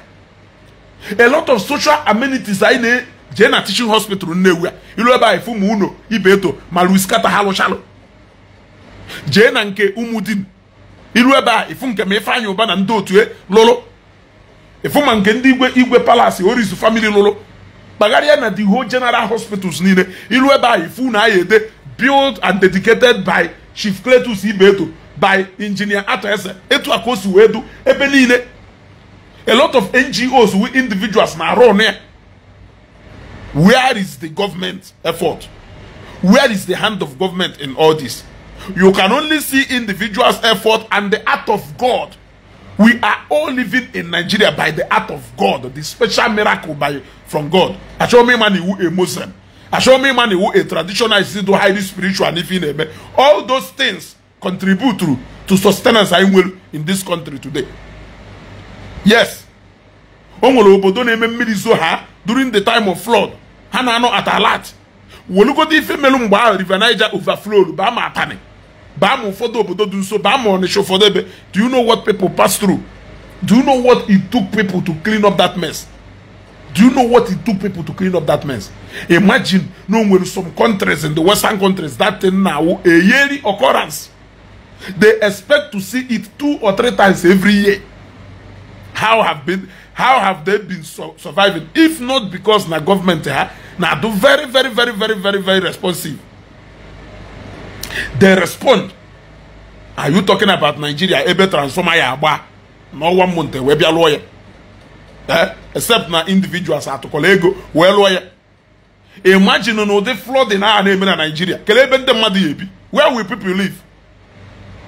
A lot of social amenities are in Jena Teaching Hospital nowhere. You know about Fumuno, Ibeto, Maluskata Halo Shalo. Jena nke Umudin. You know about Ifunke Mefani Oban and Dotue, Lolo. Ifuman Kendi Igwe Palace, or is family Lolo. Bagaria na the whole general hospitals needed. You know about Ifuna Yede. Built and dedicated by Chief Cletus Ibeto, by Engineer Attire, a lot of NGOs who individuals now run here. Where is the government effort? Where is the hand of government in all this? You can only see individuals' effort and the act of God. We are all living in Nigeria by the act of God, the special miracle from God. I show me money who a Muslim. I show me money who a traditional is into highly spiritual and if in all those things contribute to sustenance I will in this country today. Yes. nwere obodo na-eme mmiri zo ha during the time of flood. Ha na-anọ at alert. Welugodo ife melu mgbe ahụ River Niger overflow ba ma Atani. Ba ma ụfọdụ obodo dị nso, ba ma Ọnịsha ụfọdụ ebe. Do you know what people pass through? Do you know what it took people to clean up that mess? Do you know what it took people to clean up that mess? Imagine, no, with some countries in the Western countries, that thing now a yearly occurrence. They expect to see it 2 or 3 times every year. How have they been surviving? If not because the government now do very responsive. They respond. Are you talking about Nigeria? Ebe transformer ya agba. No 1 month we be a lawyer. Except na individuals are to collego we lawyer. Imagine no the flood in our name in Nigeria. Where will people live?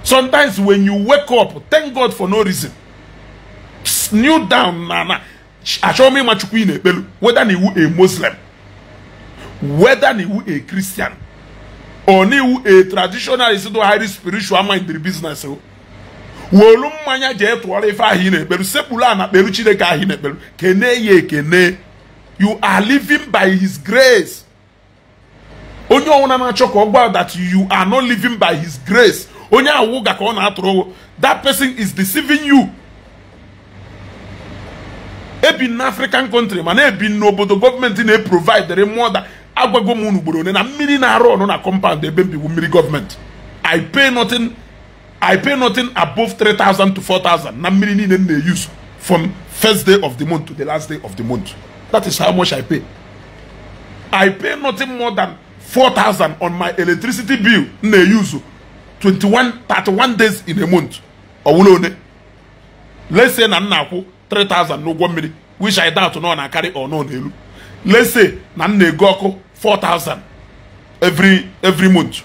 Sometimes when you wake up, thank God for no reason. Kneel down, show me whether you a Muslim, whether you a Christian, or you a traditional is highly spiritual mind in the business. You are living by His grace. That you are not living by His grace. That person is deceiving you. In African country, man, been no but the government in a provide the more that agwago munu and a million on a compound they been government. I pay nothing above 3,000 to 4,000. Na million they use from first day of the month to the last day of the month. That is how much I pay. I pay nothing more than 4,000 on my electricity bill. They use 31 days in a month. Let's say na 3,000 no 1 minute, which I doubt no na carry or no. Let's say na go 4,000 every month.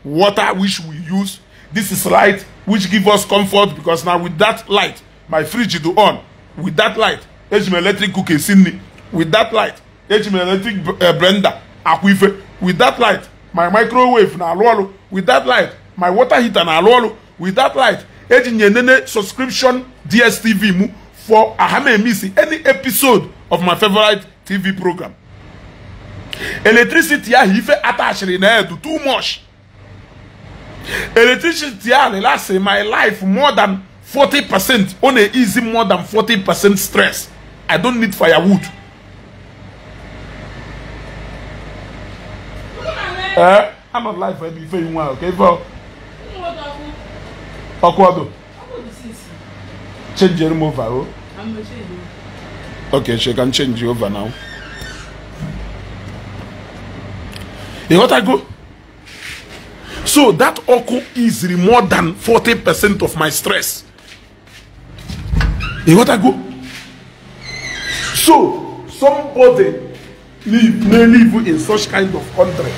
Water which we use. This is light which give us comfort because now with that light, my fridge is on. With that light, my electric cooker sini. With that light, my electric blender akwife. With that light, my microwave na alolo. With that light, my water heater na alolo. With that light, subscription DSTV mu for ahame missing any episode of my favorite TV program. Electricity if attached in do too much. Electricity lasts in my life more than 40%. On a easy more than 40% stress. I don't need firewood. I'm not life before you want, okay? Awkward. Change your move over. Okay, she can change you over now. You want to go? So that okpu is more than 40% of my stress. You want to go? So somebody may live in such kind of country.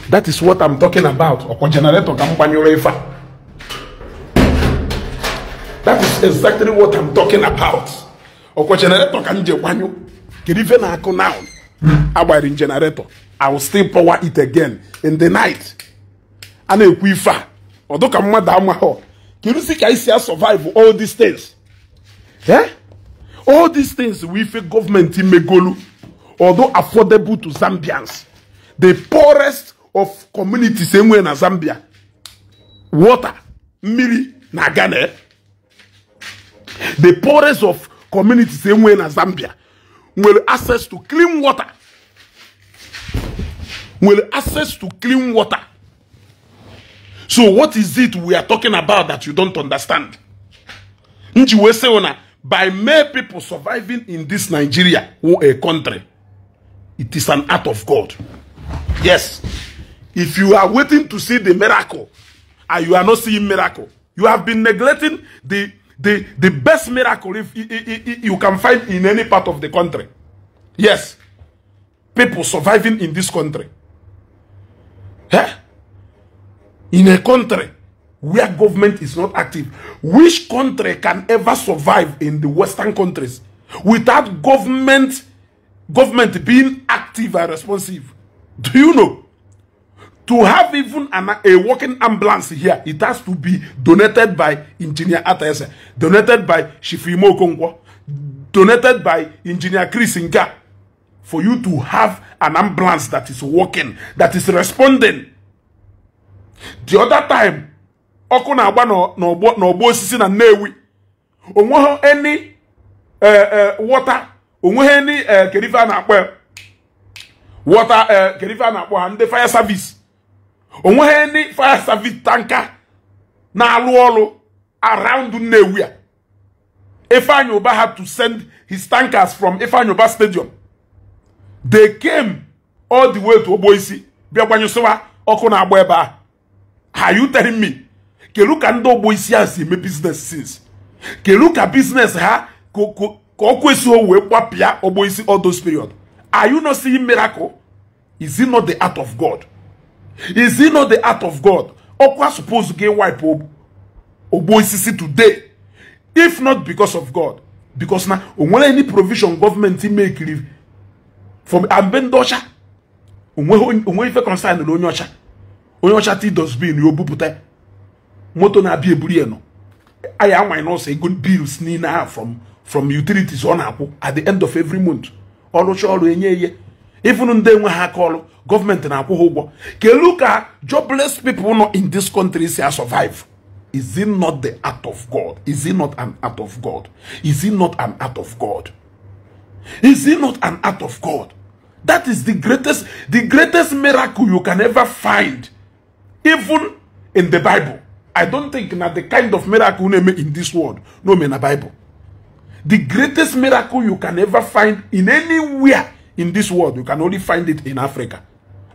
That is what I'm talking about. That is exactly what I'm talking about. Generator. I will still power it again in the night. And a quifa. Although can you see I survive all these things? Yeah? All these things with a government in Megolu, although affordable to Zambians, the poorest of communities in Zambia, water, miri, nagane. The poorest of communities in Zambia will access to clean water. Will access to clean water. So what is it we are talking about that you don't understand? By mere people surviving in this Nigeria or a country, it is an act of God. Yes. If you are waiting to see the miracle and you are not seeing miracle, you have been neglecting the best miracle if you can find in any part of the country. Yes. People surviving in this country. Eh? In a country where government is not active. Which country can ever survive in the Western countries without government government being active and responsive. Do you know? To have even a working ambulance here, it has to be donated by Engineer Attire, donated by Shifimo Okonkwo, donated by Engineer Chris Nka, for you to have an ambulance that is working, that is responding. The other time, Oko na agba no bo osisi na Nnewi. Onwe any water, onwe any kerifa na akpo water kerifa na akpo and the fire service. Onwe any fire service tanker na alu olu around Nnewi. Ifanyoba had to send his tankers from Ifanyoba Stadium. They came all the way to Oboisi. Biabanyosowa Oko na agba eba. Are you telling me? Keluka ndo Oboisi has me business since. Keluka business ha kokwesiwo we kwapia Oboisi all those period. Are you not seeing miracle? Is it not the art of God? Is it not the art of God? Okwa supposed to get wipe Oboisi today. If not because of God. Because now, when any provision government make from Ambendosha, when if concern the Onyosha, Onyosha ti does be in your bupute, moto na be burieno. I am I know say good bills nina from utilities on Apple at the end of every month. Even on day when I call government na Apple, Keluka jobless people not in this country say survive. Is it not the art of God? Is it not an art of God? Is it not an art of God? Is it not an art of God? That is the greatest miracle you can ever find, even in the Bible. I don't think that the kind of miracle in this world, no in the Bible. The greatest miracle you can ever find in anywhere in this world, you can only find it in Africa.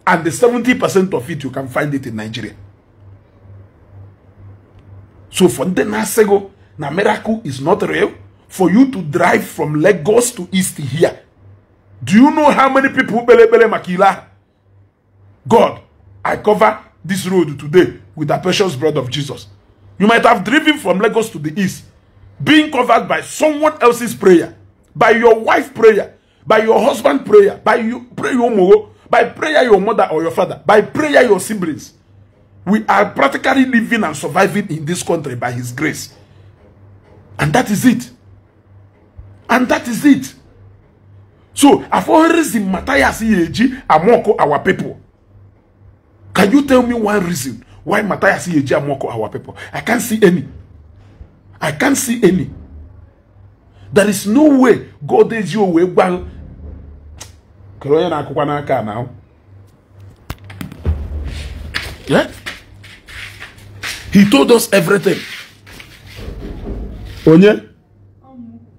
And the 70% of it, you can find it in Nigeria. So for the Nasego, na miracle is not real. For you to drive from Lagos to East here. Do you know how many people bele makila? God, I cover this road today with the precious blood of Jesus. You might have driven from Lagos to the east, being covered by someone else's prayer, by your wife's prayer, by your husband's prayer, by you pray your mogo, by prayer your mother or your father, by prayer your siblings. We are practically living and surviving in this country by His grace. And that is it. And that is it. So, aphorism Mathias Ezeaku Amoko our people. Can you tell me one reason why Mathias Ezeaku Amoko our people? I can't see any. I can't see any. There is no way God is your way. Now. Yeah? He told us everything. Onye?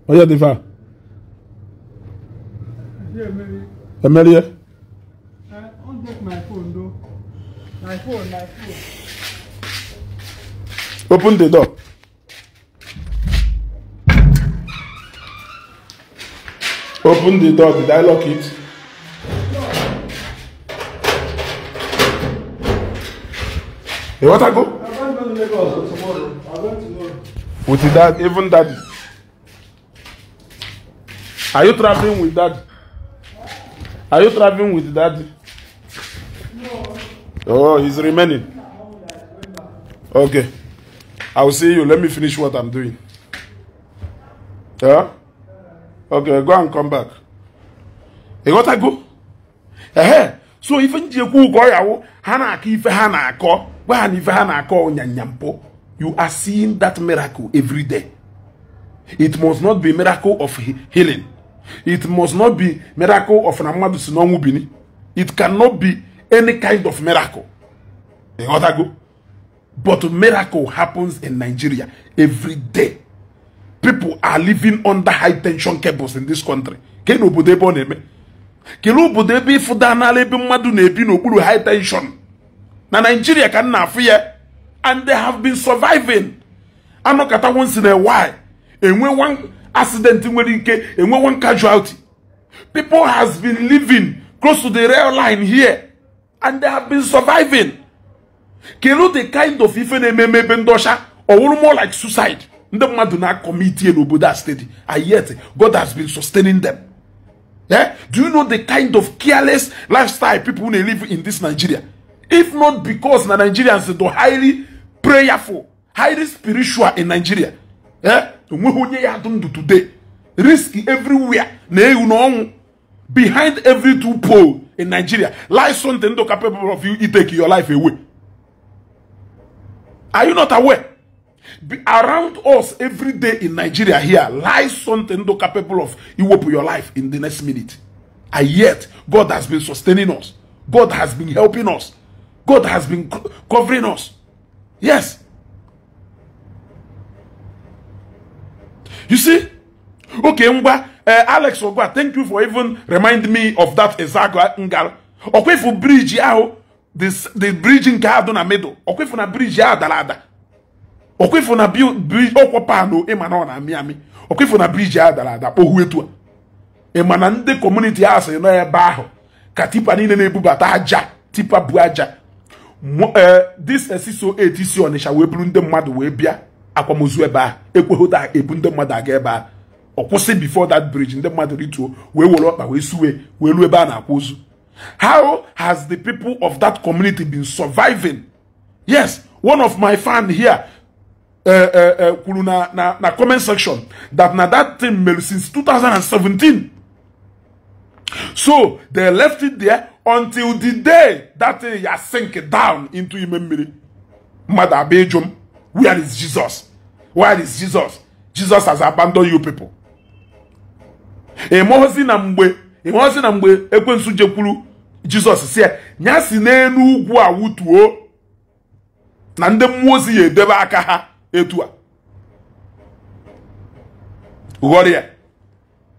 Oya Diva. Emelie? Don't take my phone though. My phone. Open the door. Open the door. Did I lock it? You want to go? I want to go to Lagos tomorrow. I want to know. With the dad, even daddy. Are you traveling with daddy? Are you traveling with daddy? No. Oh, he's remaining. Okay. I'll see you. Let me finish what I'm doing. Yeah? Okay, go and come back. You want to go? So even Jeku go hana kife hana ko, hana ko nyanyampo. You are seeing that miracle every day. It must not be miracle of healing. It must not be miracle of Namadu Sinongubini. It cannot be any kind of miracle. You want to go? But miracle happens in Nigeria every day. People are living under high tension cables in this country. Keno budebo neme. Kelo budebe fudana lebe madu nebi no bulu high tension. Na Nigeria can na fear. And they have been surviving. Anokata once in a while. And when one accident in and when one casualty. People has been living close to the rail line here. And they have been surviving. Kelo the kind of ifene bendosha or more like suicide. The man do not commit in Obuda State. And yet God has been sustaining them. Yeah? Do you know the kind of careless lifestyle people may live in this Nigeria? If not because the Nigerians are highly prayerful, highly spiritual in Nigeria. Yeah? Today, risky everywhere. Behind every two pole in Nigeria lies something capable of you taking your life away. Are you not aware? Around us every day in Nigeria here lies something capable of you open your life in the next minute. And yet, God has been sustaining us. God has been helping us. God has been covering us. Yes. You see? Okay, Alex Ogwa, thank you for even reminding me of that Ezeaku Ngal. Okay, for bridge, the bridge in Kaduna middle. Okay, for na bridge, dalada. Okay, for na bridge, Okwapano, Emanona, Miami. Okay, for na bridge, dalada. Ohuetua. Emanande community house, you know, Baho. Katipa Nine Bubataja, Tipa Buaja. This SSO ATC on the Shawebunde Mad Webia, Aquamuzueba, Equoda, Ebunde Madageba. Opposite before that bridge in the Madrid, we will up away Sue, we will ban. How has the people of that community been surviving? Yes, one of my fans here, na comment section, that na that thing since 2017. So they left it there until the day that thing has sink down into memory. Mother Bejum, where is Jesus? Where is Jesus? Jesus has abandoned you people. Emozi na mgbe ekwensu jekwuru Jesus say nyasi n'enu ugwu awutuo na ndị mmụọ ozi ya edebe aka ha etu a ugoria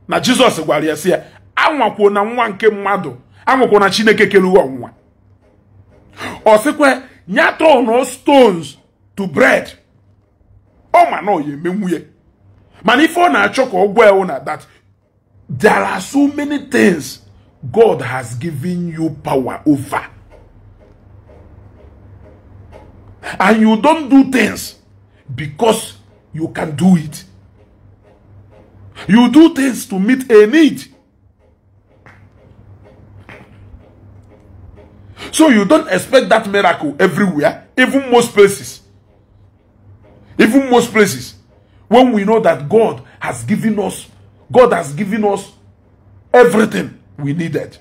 na Jesus gwara ya say anwakwo na nwa nke mmadụ anwakwo na Chineke kelu onwa osikwe nyato no stones to bread o ma no ye menwuye man if ọ na-achọ ka ogwe una that there are so many things God has given you power over. And you don't do things because you can do it. You do things to meet a need. So you don't expect that miracle everywhere, even most places. Even most places. When we know that God has given us everything we needed.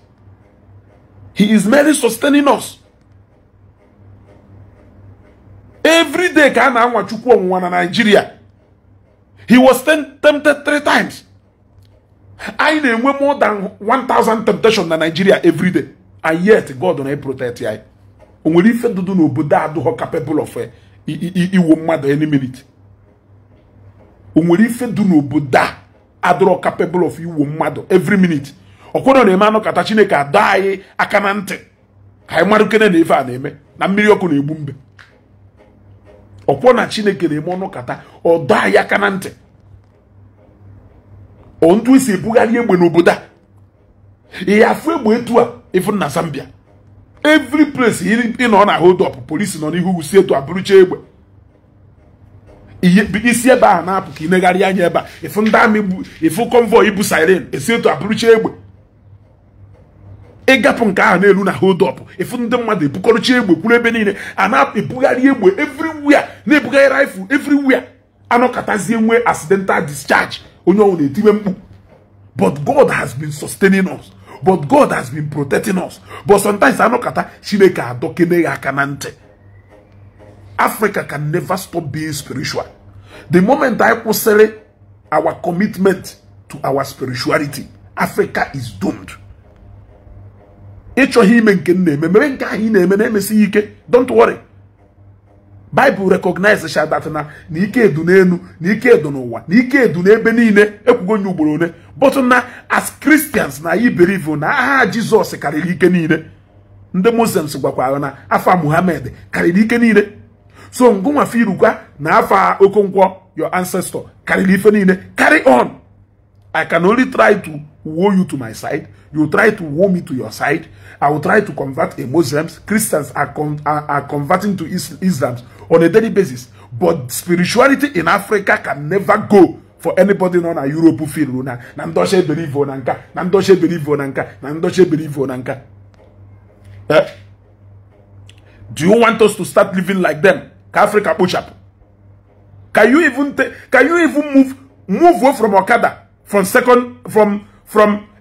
He is merely sustaining us. Every day, in Nigeria, he was tempted 3 times. I know more than 1,000 temptations in Nigeria every day. And yet, God don't protect you. Only if you do no Buddha do capable of it will matter any minute. Only if you do no Buddha adro capable of you will matter every minute. Okono ne mano kata Chineke adai akanante. Kai maru kene ne ifa na eme na mmiri oku na egbumbe. Okwo na Chineke ne mono kata odai akanante. Ontu isi ebugari egbe n'obodo a. E afu egbe etu a ifu na Zambia. Every place in on a hold up police no ihu usi etu aburuche egbe. Isi ebe a na apụ ka inegharị anya ebe a ifu ndị amị ifu convoy ibu siren esi etu aburuche egbe. Egapụ nke ahụ n'elu na hold up ifu ndị mmadụ ebukọrọcha egbe kwuru ebe niile a na-ebugharị egbe everywhere na-ebugharị rifle everywhere anọkatazie nwe accidental discharge onye ọnwụ na-etiwe mkpu. But God has been sustaining us. But God has been protecting us. But sometimes anọkata Chineke adọkene aka na ntị. Africa can never stop being spiritual. The moment I consider our commitment to our spirituality, Africa is doomed. Don't worry. Bible recognizes that na ike edu n'enu, na ike edu n'ụwa, na ike edu n'ebe niile ekwugo nye ugboro one. But na as Christians na yi believe na aha Jesus karịrị ike niile. Ndị Muslims gwakwara na afa Muhammad karịrị ike niile. So nguma firukwa na afa Okonkwo your ancestor karịrị ife niile. Carry on. I can only try to woo you to my side. You try to woo me to your side. I will try to convert a Muslims. Christians are converting to Islam on a daily basis. But spirituality in Africa can never go for anybody no na Europe feel na ndoshe believe na nka na ndoshe believe na nka na ndoshe believe na nka. Do you want us to start living like them? Africa push up. Can you even move away from Okada from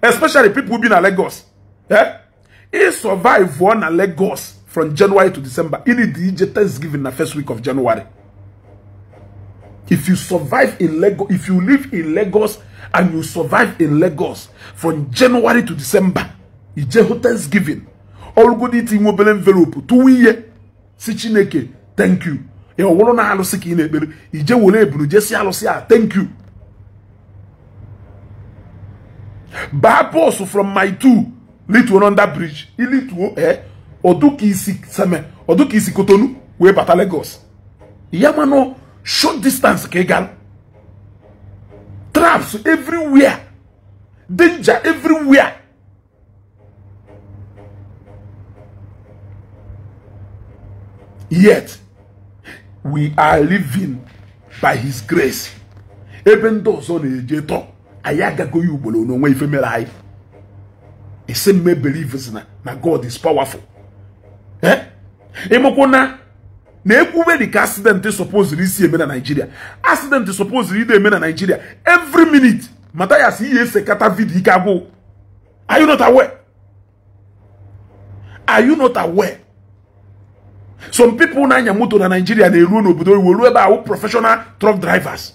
especially people who been in Lagos? He survived one in Lagos from January to December. Ili Ji Thanksgiving the first week of January. If you survive in Lagos, if you live in Lagos and you survive in Lagos from January to December, Ijeho Thanksgiving. All good eating mobile envelope 2 years. Si Chineke, thank you. E wolo na halusi ki ine bere. Ije wole ebunu jesi halusi ya, thank you. Babosu from my 2 litu on that bridge. Ilitu oduki isi seme, oduki isi Kotonu we bata Lagos. Yamano short distance kegal. Traps everywhere. Danger everywhere. Yet, we are living by His grace. Even though son ejeto, ayaga go you bolo no way female high. The same may believers na God is powerful. Emokona na ekube the accident is supposed to see in Nigeria. Accident is supposed to be in Nigeria. Every minute, Mathias Ezeaku Ejiofor. Are you not aware? Are you not aware? Some people na nyamuto na Nigeria na elu n'obodo iwolu ebe awu professional truck drivers.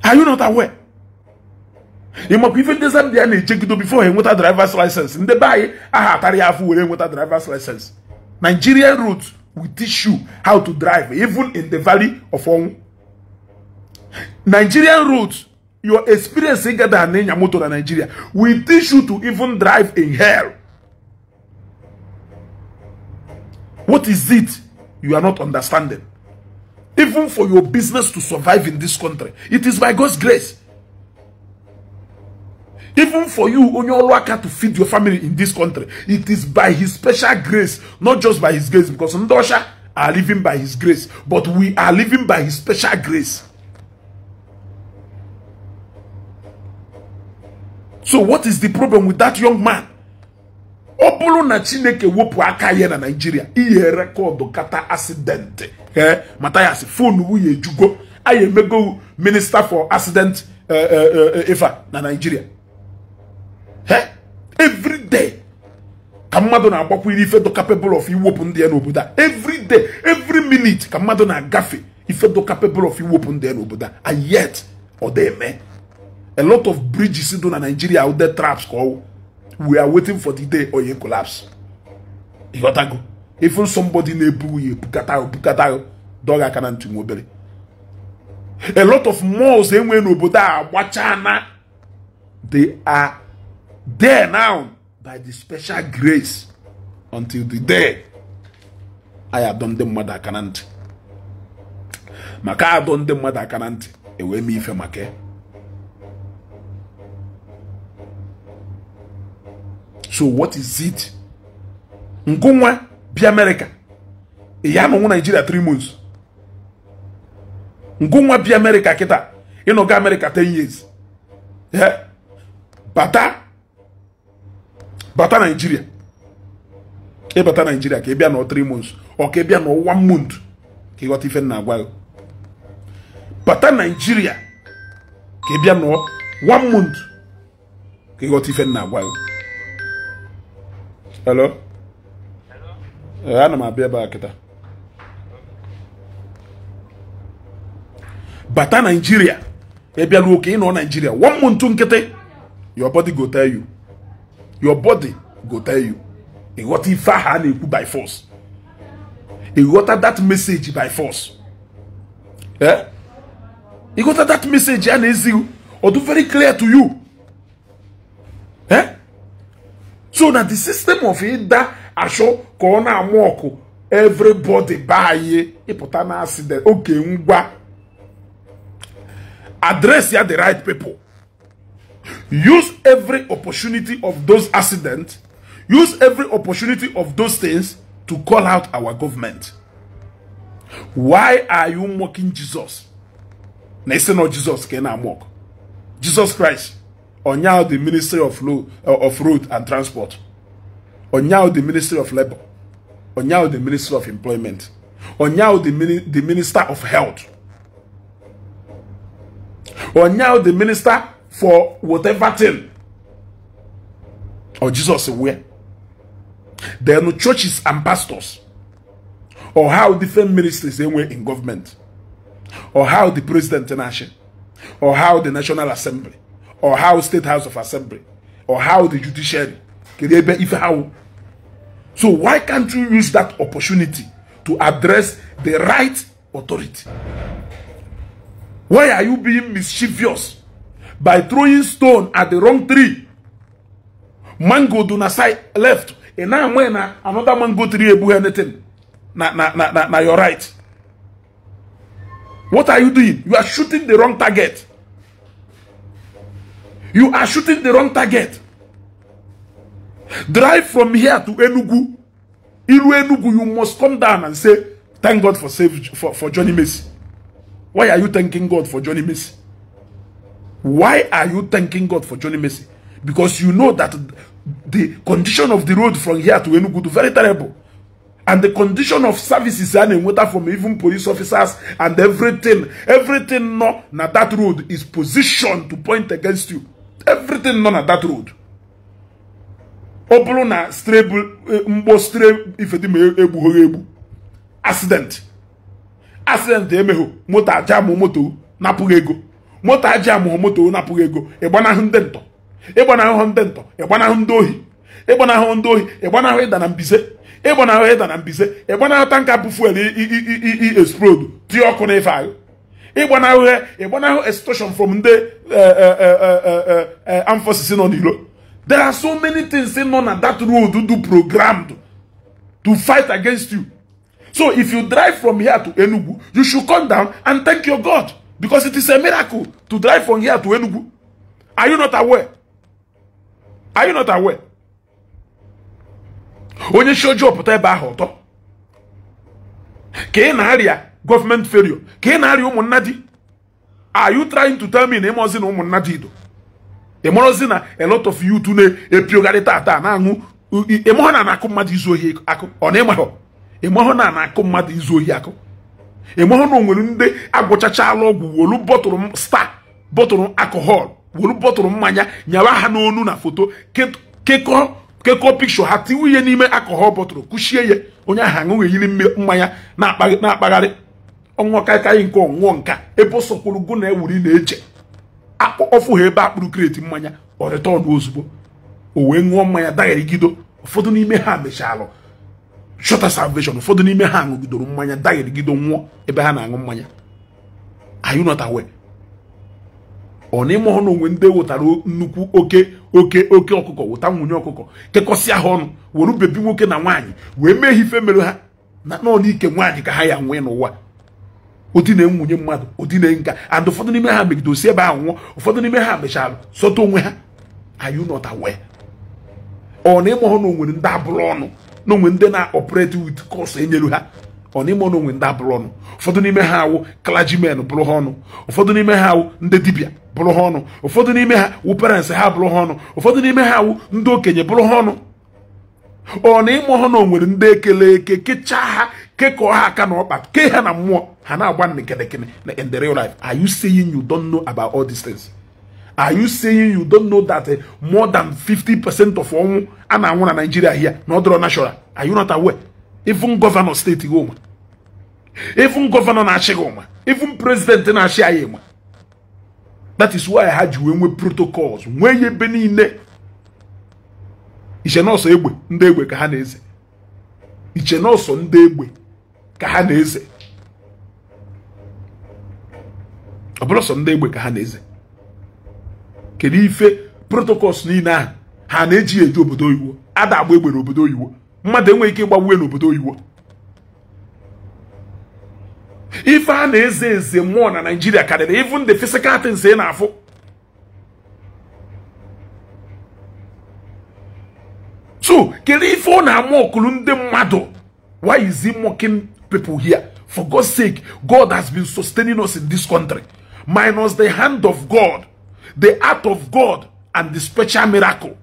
Are you not aware? Even this they na check before he got a driver's license. In the buy Attire afu were got a driver's license. Nigerian roads will teach you how to drive even in the valley of Ongu. Nigerian roads, your experience in nyamuto na Nigeria will teach you to even drive in hell. What is it you are not understanding? Even for your business to survive in this country, it is by God's grace. Even for you, on your worker to feed your family in this country, it is by His special grace, not just by His grace, because Ndosha are living by His grace, but we are living by His special grace. So what is the problem with that young man? Opolo na Chineke wopu aka ye na Nigeria. Iye record kata accident. Mathias phone wu ye jugo. Aye mego minister for accident efa na Nigeria. Every day. Kamado na agbakwa ife do capable of iwopu ndi ya n'obodo. Every day, every minute kamado na agafe ife do capable of iwopu ndi ya n'obodo. And yet, odeme. A lot of bridges in Nigeria out there traps call. We are waiting for the day or you collapse. You got to go. Even somebody nebu you pukata dog can to mobile. A lot of malls they went oboda wachana. They are there now by the special grace until the day I have done them mother canant. Maka done them mother canant. Ewe mi ife make. So what is it? Nkunwa bi America. Ya no Nigeria 3 months. Nkunwa bi America kita. You ga America 10 years. Yeah. Bata Nigeria. Bata Nigeria ke bia no 3 months or ke bia no 1 month. Ke got ife na agwa. Bata Nigeria ke bia no 1 month. Ke got ife na agwa. Hello? Hello? I'm a baby kita. Bata Nigeria. Ebia lu okay no Nigeria. 1 month nkete. Your body go tell you. Your body go tell you. E got ifa ha na by force. E got that message by force. Eh? E got that message and is or do very clear to you. Eh? So that the system of it that asho corona moko everybody buy important accident. Okay, ngwa. Address ya the right people. Use every opportunity of those accidents. Use every opportunity of those things to call out our government. Why are you mocking Jesus? na isi no Jesus ke na amok. Jesus Christ onyao the Ministry of Road and Transport, onyao the Ministry of Labor, onyao the Ministry of Employment, onyao the Minister of Health, onyao the Minister for whatever thing. Or Jesus where? There are no churches and pastors, or how different ministries they were in government, or how the president in action, or how the National Assembly, or how State House of Assembly, or how the judiciary. So why can't you use that opportunity to address the right authority? Why are you being mischievous by throwing stone at the wrong tree? Mango do na side left, and now when another mango tree ebu anything, na you're right. What are you doing? You are shooting the wrong target. You are shooting the wrong target. Drive from here to Enugu. Iru Enugu, you must come down and say, thank God for Johnny Messi. Why are you thanking God for Johnny Messi? Why are you thanking God for Johnny Messi? Because you know that the condition of the road from here to Enugu is very terrible. And the condition of services and water from even police officers and everything no na that road is positioned to point against you. Everything no na that road. Opolo na accident. Accident emeho motor jam moto na pugego. Motor jam moto na pugego. Ebana hundento. Ebana hundento. Ebana hundohi. Ebana hundohi. Ebana heda na mbise. Ebana heda na mbise. Ebana tanka bu fuel explode. Ti okuna ifa. Ebana extortion from the armed forces in Onilo. There are so many things in on that road to do programmed to fight against you. So if you drive from here to Enugu, you should come down and thank your God, because it is a miracle to drive from here to Enugu. Are you not aware? Are you not aware? When you show job put eba hoto. Ke na area government failure. Ke na area umunadi. Are you trying to tell me na emozi na umunadi do? Emozi na a lot of you to ne epiogari tata na angu emoho na nakum madi izohi ako. Ona emoho. Emoho na nakum madi izohi ako. Emoho no nwere nde agbochacha alogwu wolu bottle star, bottle alcohol, wolu bottle mmanya nyawa ha n'onu na foto keko picture ha tiwuye n'ime alcohol bottle kushie ye onye aha nwe yiri mmanya na akpagharị onwo kai nke onwo nka ebo sokwuru gu na ewuri na eche ofu ha ebe akpuru kreti mmanya o return ozugbo o wee ṅụọ mmanya dagarigido. Ụfọdụ n'ime ha mechalụ shorter salvation, ụfọdụ n'ime ha ṅụgidoro mmanya dagarigido nwụọ ebe ha na-aṅụ mmanya. Are you not aware? Ọ na-eme ọnụ onwe ndị wụtara nnukwu oke ọkụkọ wụta nwunye ọkụkọ kekọsịa ha ọnụ were bebi nwoke na nwaanyị wee mee ife mere ha na n'ọnụ ike nwaanyị ka ha ya nwee n'ụwa. Odi na nwunye mmadụ, odi na nka, and ụfọdụ n'ime ha megidosi ebe ahụ nwụọ, ụfọdụ n'ime ha mechalụ sọta onwe ha. Are you not aware? Ọ na-eme ọnụ onwe ndị abụrụ ọnụ n'onwe ndị na-operate with course enyelu ha. Ọ na-eme ọnụ onwe ndị abụrụ ọnụ. Ụfọdụ n'ime ha awụ clergymen bụrụ ha ọnụ, ụfọdụ n'ime ha awụ ndị dibịa bụrụ ha ọnụ, ụfọdụ n'ime ha wụ parents ha bụrụ ha ọnụ, ụfọdụ n'ime ha awụ ndị okenye bụrụ ha ọnụ. Ọ na-eme ọnụ onwere ndị ekele eke kechaa ha kekọọ ha aka na ọkpa ke ha na mmụọ ha na-agba nnekenekene in the real life. Are you saying you don't know about all these things? Are you saying you don't know that more than 50% of ọnwụ a na-anwụ na Nigeria here na ọdụrụ natural? Are you not aware? Even governor state Goma, even governor na-achị Goma, even president na-achị anyị Goma. That is why I had you when we protocols when ye be niile. Iche na ọsọ egbe ndị egbe ka ha na-eze. Iche na ọsọ ndị egbe ka ha na-eze. Ọ bụrụ ọsọ ndị egbe ka ha na-eze. Kedu ife protocols niile ahụ ha na-eji eji obodo oyibo? Ada agba egbe n'obodo oyibo. Mmadụ enweghị ike ịgbanwe n'obodo oyibo. Ife a na-eze eze mmụọ na Nigeria karịrị even the physical things ị na-afụ. So, kedu ife ọ na-ama ọkụlụ ndị mmadụ? Why is he mocking people here? For God's sake, God has been sustaining us in this country. minus the hand of God, the art of God, and the special miracle.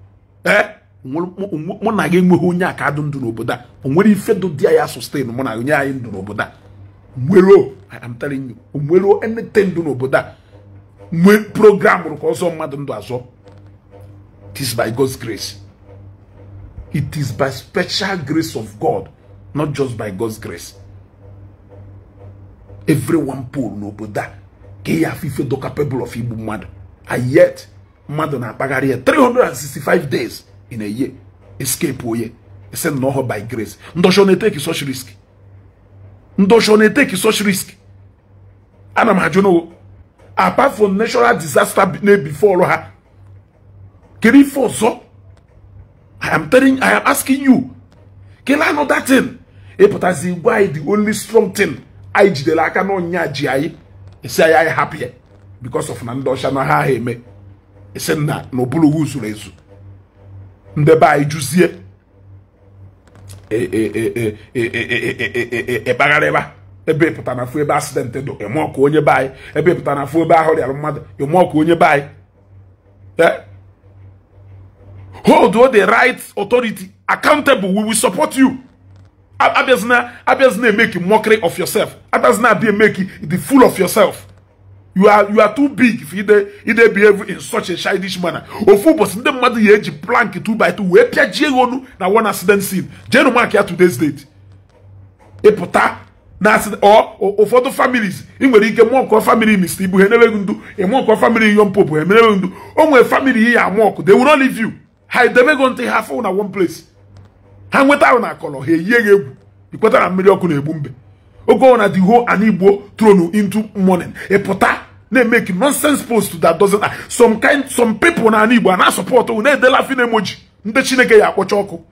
Mona ge nwe honya ka do ndu n'obodo a onwere ife do dia ya sustain mona onye ayi ndu n'obodo a nwero I am telling you onwero anything do n'obodo a nwe program ru ko so mmadu ndu azo. It is by God's grace. It is by special grace of God, not just by God's grace. Everyone poor n'obodo a ke ya fife do capable of igbu mmadu, and yet mmadu na apagari 365 days in a year. Escape oye. He said no by grace. Ndoshone take such risk. Ndoshone take such risk. And I'm hajono. Apart from natural disaster before her. Can you force so? I am asking you. Can I know that thing? Epatazi why the only strong thing I de la no nyaji ai. He say I happy because of Nandosha na ha heme. He said na no bulu wuzu rezu. Ndeba ijuzie bagareba ebe pụta na fu ebe accident do emo ko onye bai ebe pụta na fu ebe ahori alụmmadụ emo ko onye bai hold all the right authority accountable. We will support you. Abiyazna make mockery of yourself. Abiyazna be make the fool of yourself. You are too big if you behave in such a childish manner. Ofu but the mother ye plank 2x2 we pia jegonu na one accident scene. Jeno mark here today's date. Epota na accident or for the families. Inwere ike mo ko family Mr. Ibu henebe ndu e mo ko family young popo henebe ndu. Onwe family here amok they will not leave you. How they going to have na one place. Ha nweta na akolo he yege egwu. Ikweta na mmiri oku na egbumbe. Go on the whole Igbo thrown into morning. A pota they make nonsense post that doesn't some people na Igbo and I support they laughing emoji. Nde Chineke ya akpochoko.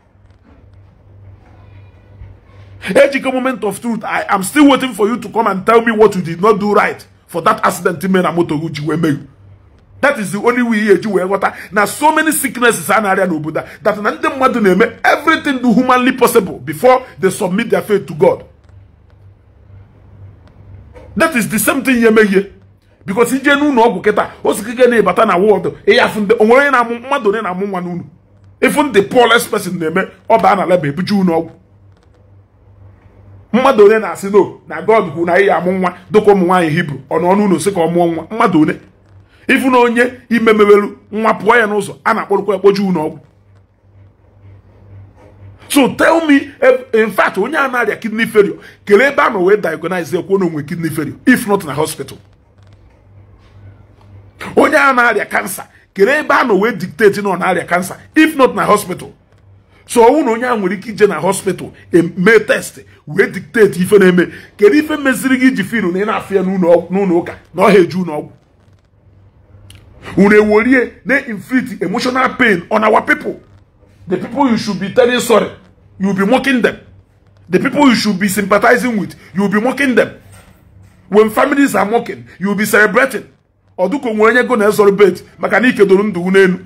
Ejike moment of truth. I am still waiting for you to come and tell me what you did not do right for that accident in Moto Guji we make. That is the only way you wear water. Now so many sicknesses are area no Buddha that everything do humanly possible before they submit their faith to God. That is the same thing you make here. Because he no no keta osikike na ibata na world e ya funde onwere na mmadu ne na mwa nunu. Even the poorest person neme oba na lebe buju no. Mmadu ne na asi no na God hu na ya amwa doko mu nwan Hebrew ono onu no se ka omo nwa mmadu ne. Even onye imemewelu nwa puo ya n'ụzọ a na-akpọrọkwa ekpoju no. So tell me, in fact, when you are a kidney failure, Keleba no way diagnose with kidney failure, if not in a hospital. When you are a cancer, Keleba no way dictating on area cancer, if not in a hospital. So when you are in a hospital, a may test, we dictate if you name Kelife Mesrigi Jifiru, Nena Fia Nunoka, no Heju no. Une worry, they inflict emotional pain on our people. The people you should be telling sorry, you will be mocking them. The people you should be sympathizing with, you will be mocking them. When families are mocking, you will be celebrating. Oduko mwenye go na celebrate, makanike dorundu unenu.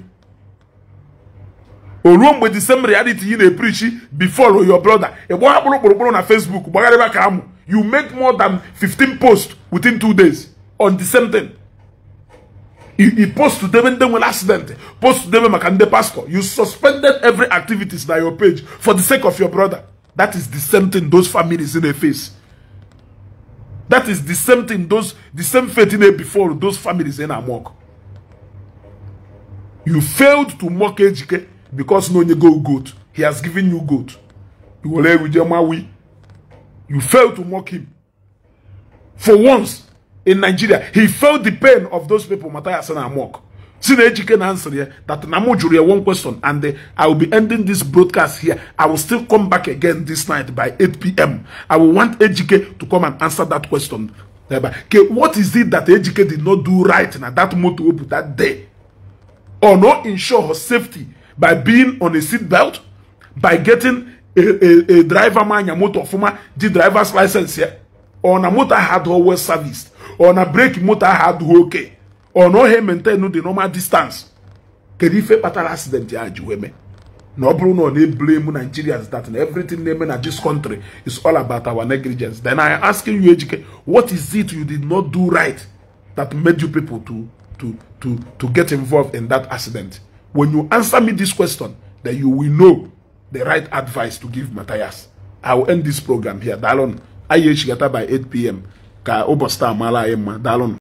Oruom with the same reality you preach before your brother. Na Facebook, you make more than 15 posts within 2 days on the same thing. You post to them and then will accident. Post to them makande pastor. You suspended every activities by your page for the sake of your brother. That is the same thing those families in their face. That is the same thing the same faith in before those families in Amok. You failed to mock Ejike because no you go goat. He has given you goat. You will with your mawi. You failed to mock him. For once. In Nigeria, he felt the pain of those people. Mathias and Amok. See the Ejike answer here that Namo jury one question, and I will be ending this broadcast here. I will still come back again this night by 8 p.m. I will want Ejike to come and answer that question. Okay, what is it that Ejike did not do right in that motor that day, or not ensure her safety by being on a seat belt, by getting a driver man, a motor former the driver's license here, or a motor had always serviced. Or na brake motor had okay. Or no he maintain the normal distance. Kerife fatal accident ya juweme. No Bruno they blame Nigerians that everything they mean at this country is all about our negligence. Then I am asking you, Ejike, what is it you did not do right that made you people to get involved in that accident? When you answer me this question, then you will know the right advice to give Mathias. I will end this program here. Dalon, I by 8 p.m. Ka Obosta Mala Emma. Dalon.